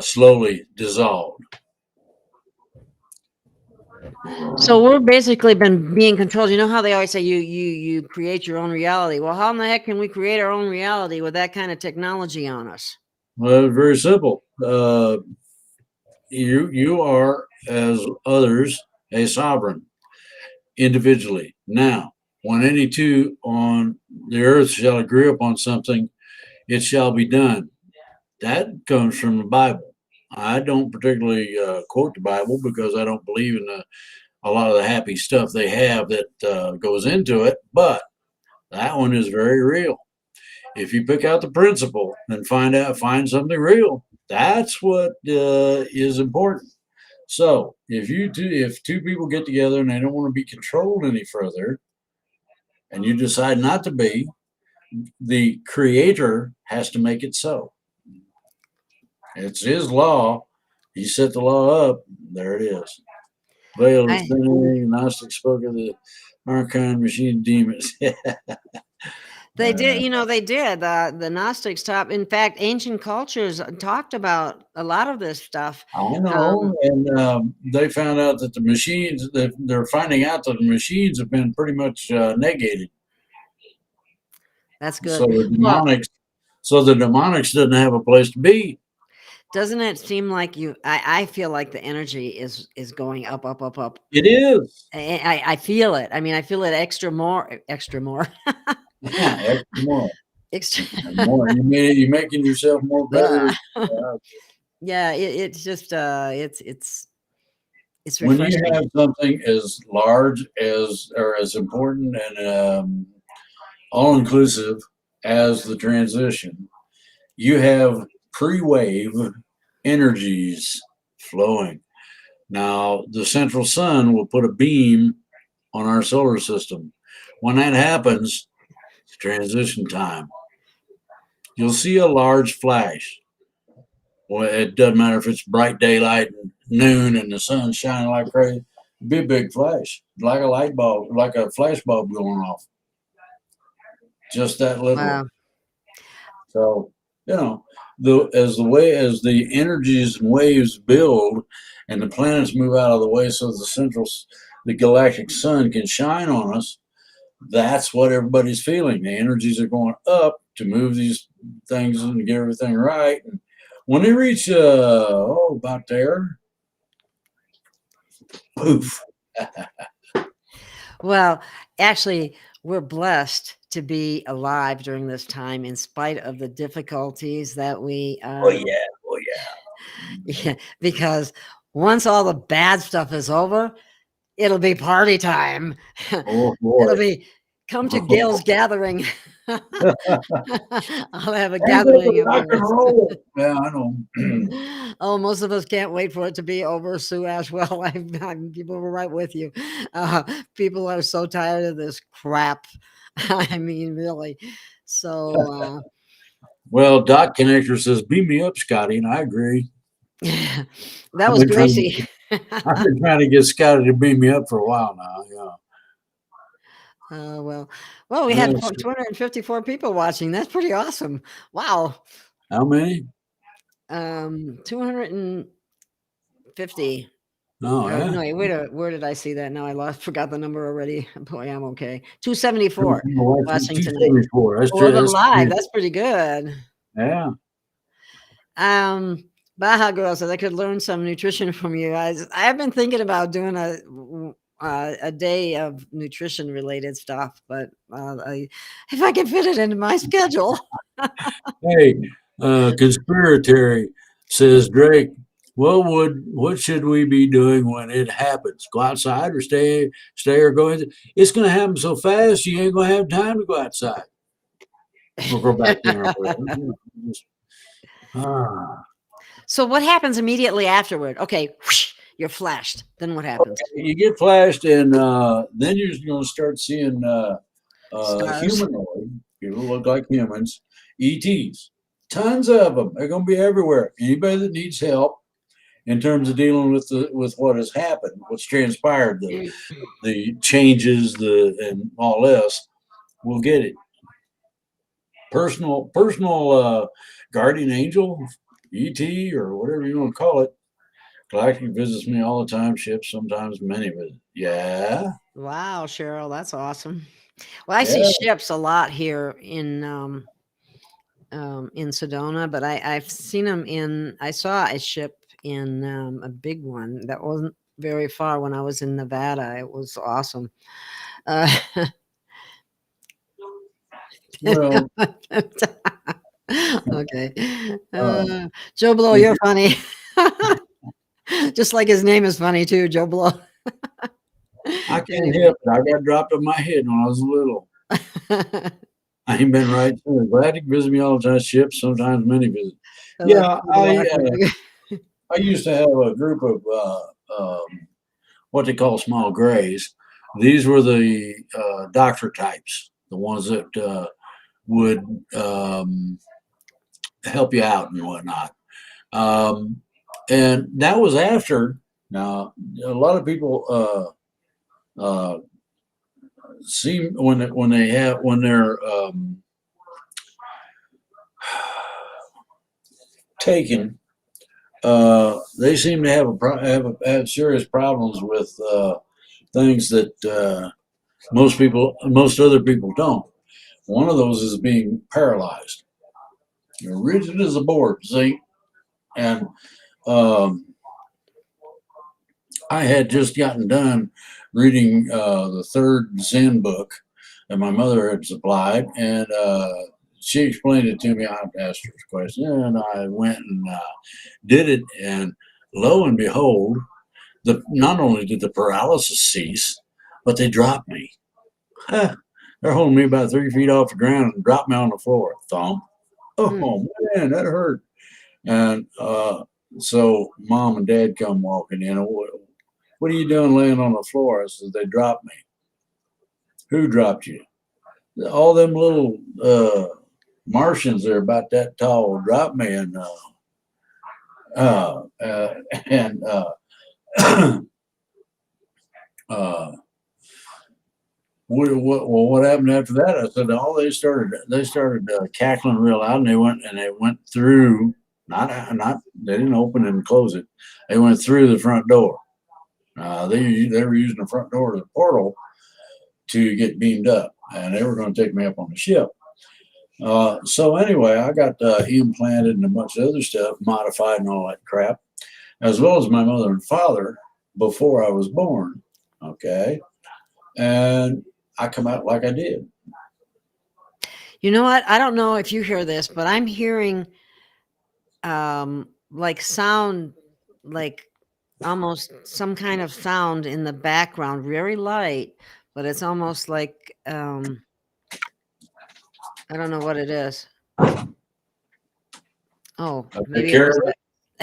slowly dissolved. So we're basically been being controlled. You know how they always say you create your own reality. Well, how in the heck can we create our own reality with that kind of technology on us? Well, it's very simple. You are, as others, a sovereign individually. Now, when any two on the earth shall agree upon something, it shall be done. That comes from the Bible. I don't particularly quote the Bible because I don't believe in a lot of the happy stuff they have that goes into it, but that one is very real. If you pick out the principle and find something real, that's what is important. So if two people get together and they don't want to be controlled any further, and you decide not to be, the creator has to make it so. It's his law. He set the law up. There it is. Veil is thinning. Gnostic spoke of the archon machine demons. They did, they did. The Gnostics in fact, ancient cultures talked about a lot of this stuff. I know, and they found out that the machines, they're finding out that the machines have been pretty much negated. That's good. So the demonics doesn't have a place to be. Doesn't it seem like I feel like the energy is going up, up, up, up. It is. I feel it. I mean, I feel it extra more. Yeah, extra more. More. You're making yourself more better. Yeah, it's just it's when refreshing. you have something as large as or as important and all inclusive as the transition, you have pre-wave energies flowing. Now, the central sun will put a beam on our solar system. When that happens, it's transition time. You'll see a large flash. Well, it doesn't matter if it's bright daylight and noon and the sun's shining like crazy. It'd be a big flash, like a light bulb, like a flash bulb going off. Just that little. Wow. So, as the energies and waves build and the planets move out of the way so the galactic sun can shine on us, that's what everybody's feeling. The energies are going up to move these things and get everything right. And when they reach about there, poof. Well, actually, we're blessed to be alive during this time in spite of the difficulties that we Oh yeah. yeah, because once all the bad stuff is over, it'll be party time. Oh boy. It'll be come to Gail's gathering. I'll have a gathering. Rock and roll. Yeah, I know. Oh, most of us can't wait for it to be over, Sue Ashwell. People were right with you. People are so tired of this crap. I mean, really. So, well, Dot Connector says, "Beam me up, Scotty," and I agree. That was Gracie. I've been trying to get Scotty to beam me up for a while now. Yeah. Well, we had 254 people watching. That's pretty awesome. Wow. How many? 250. Oh, yeah. No, where did I see that? Now forgot the number already. Boy, I'm okay. 274 watching tonight. 274. That's live. That's pretty good. Yeah. Baja Girl says I could learn some nutrition from you. I've been thinking about doing a day of nutrition related stuff, but if I can fit it into my schedule. Hey, conspiratory says Drake. What should we be doing when it happens? Go outside or stay or go in? It's going to happen so fast you ain't going to have time to go outside. We'll go back in or whatever. Ah. So what happens immediately afterward? Okay, whoosh, you're flashed. Then what happens? You get flashed, and then you're going to start seeing Stars. humanoid people look like humans, ETs. Tons of them. They're going to be everywhere. Anybody that needs help in terms of dealing with what has happened, what's transpired, the changes, and all this, will get it. Personal guardian angel, ET, or whatever you want to call it. Galactic visits me all the time. Ships sometimes, many visit. Yeah, Wow, Cheryl, that's awesome. Well, I see yeah. ships a lot here in Sedona, but I've seen them I saw a ship in a big one that wasn't very far when I was in Nevada. It was awesome. Well, Okay. uh, Joe Blow, if you're funny. Just like his name is funny too, Joe Blow. I can't Anyway. help it. I got dropped on my head when I was little. I ain't been right since. Galactic visit me all the time. Ships sometimes, many visit. So that's Yeah, pretty I used to have a group of what they call small grays. These were the doctor types, the ones that would help you out and whatnot. Um, and that was after. Now, a lot of people seem when they're taken, they seem to have serious problems with things that most other people don't. One of those is being paralyzed. You're rigid as a board, see? And um, I had just gotten done reading the third Zen book that my mother had supplied, and she explained it to me. I asked her a question, and I went and did it, and lo and behold, not only did the paralysis cease, but they dropped me. Huh. They're holding me about 3 feet off the ground and dropped me on the floor. Thump. Oh man, that hurt. And so mom and dad come walking in. What are you doing laying on the floor? I said, they dropped me. Who dropped you? All them little Martians that are about that tall dropped me, and uh, uh, and uh, what happened after that? I said, they started cackling real loud, and they went through. Not they didn't open and close it. They went through the front door. They were using the front door as a portal to get beamed up, and they were going to take me up on the ship. So anyway, I got implanted and a bunch of other stuff, modified and all that crap, as well as my mother and father before I was born. Okay, and I come out like I did. You know what? I don't know if you hear this, but I'm hearing like sound, like almost some kind of sound in the background, very light, but it's almost like I don't know what it is. Oh, I took maybe it care was of it.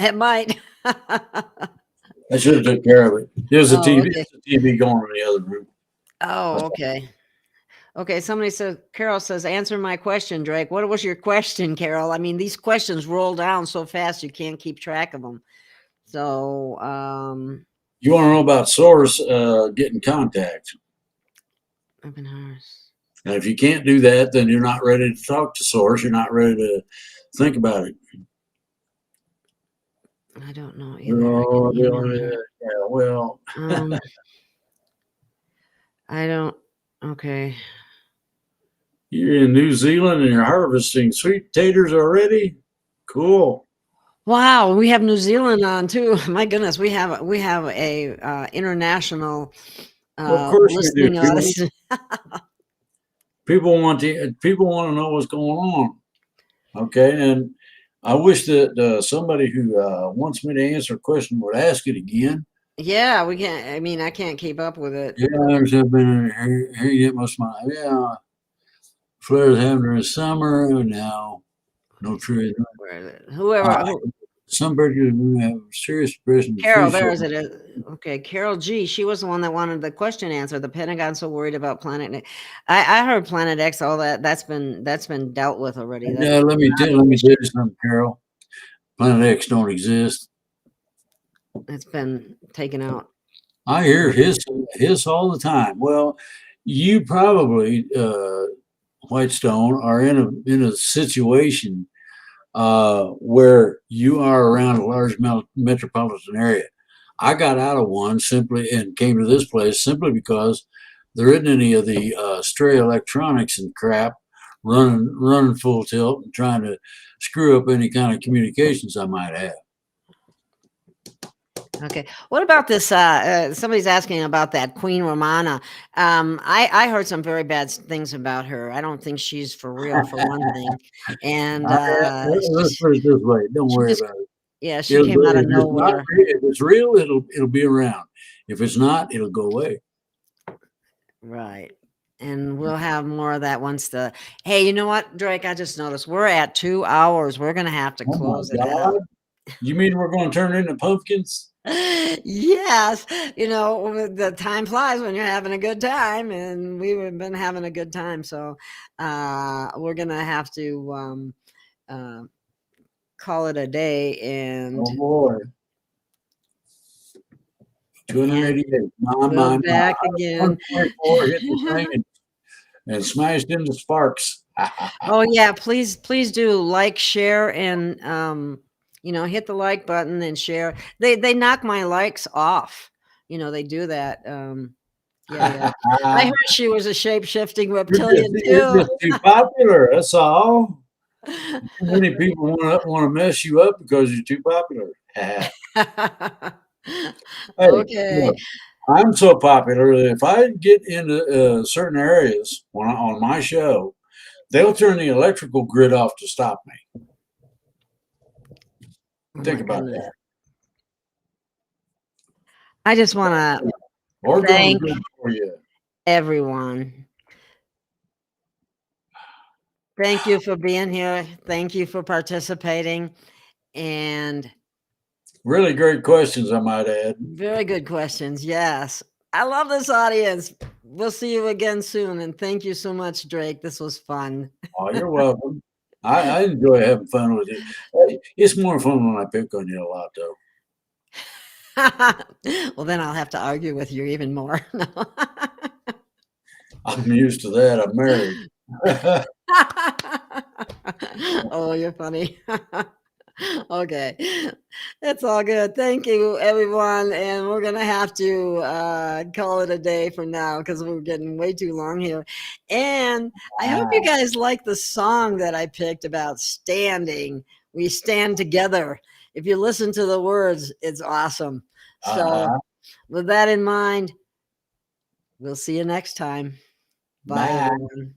it might. I should have took care of it. There's a Oh, TV. okay. There's a TV going in the other room. Oh, okay. Okay, somebody says, Carol says, answer my question, Drake. What was your question, Carol? I mean, these questions roll down so fast you can't keep track of them. So, You want to know about source getting contact. open hearts. And if you can't do that, then you're not ready to talk to source. You're not ready to think about it. I don't know either. Oh, yeah, well, I don't. Okay. you're in New Zealand and you're harvesting sweet taters already? Cool. Wow, we have New Zealand on too. My goodness, we have a international Well, of course we do. listening audience. People want to know what's going on. Okay, and I wish that somebody who wants me to answer a question would ask it again. Yeah, we can't. I mean, I can't keep up with it. Yeah, there's been hearing it most of my flares happened during summer, and now no tree. Where is it? Whoever, Uh, some birds have serious depression. Carol, there is it. Okay, Carol G. She was the one that wanted the question answered. The Pentagon's so worried about Planet X. I heard Planet X. All that's been dealt with already. Yeah, let me tell you something, Carol. Planet X don't exist. It's been taken out. I hear his all the time. Well, you probably Whitestone are in a situation where you are around a large metropolitan area. I got out of one simply and came to this place simply because there isn't any of the stray electronics and crap running full tilt and trying to screw up any kind of communications I might have. Okay. What about this? Somebody's asking about that Queen Romana. I heard some very bad things about her. I don't think she's for real, for one thing. And Let's put it this way: don't worry about it. Yeah, she came out of nowhere. If it's real, it'll be around. If it's not, it'll go away. Right. And we'll have more of that once the. Hey, you know what, Drake? I just noticed we're at 2 hours. We're gonna have to close it out. You mean we're going to turn into pumpkins? Yes, the time flies when you're having a good time, and we've been having a good time. So we're gonna have to call it a day. And oh boy, 288. We're back again. Hit the thing and smashed into sparks. Oh yeah, please do like, share, and hit the like button and share. They knock my likes off. They do that. Yeah. I heard she was a shape-shifting reptilian too. You're just too popular. That's all. Many people want to mess you up because you're too popular. Hey, okay. Look, I'm so popular that if I get into certain areas on my show, they'll turn the electrical grid off to stop me. Think about that. I just want to thank everyone. Thank you for being here. Thank you for participating. And really great questions, I might add. Very good questions. Yes. I love this audience. We'll see you again soon. And thank you so much, Drake. This was fun. Oh, you're welcome. I enjoy having fun with you. It's more fun when I pick on you a lot, though. Well, then I'll have to argue with you even more. I'm used to that. I'm married. Oh, you're funny. Okay, that's all good. Thank you, everyone. And we're going to have to call it a day for now because we're getting way too long here. And I hope you guys like the song that I picked about standing. We stand together. If you listen to the words, it's awesome. So with that in mind, we'll see you next time. Bye, everyone.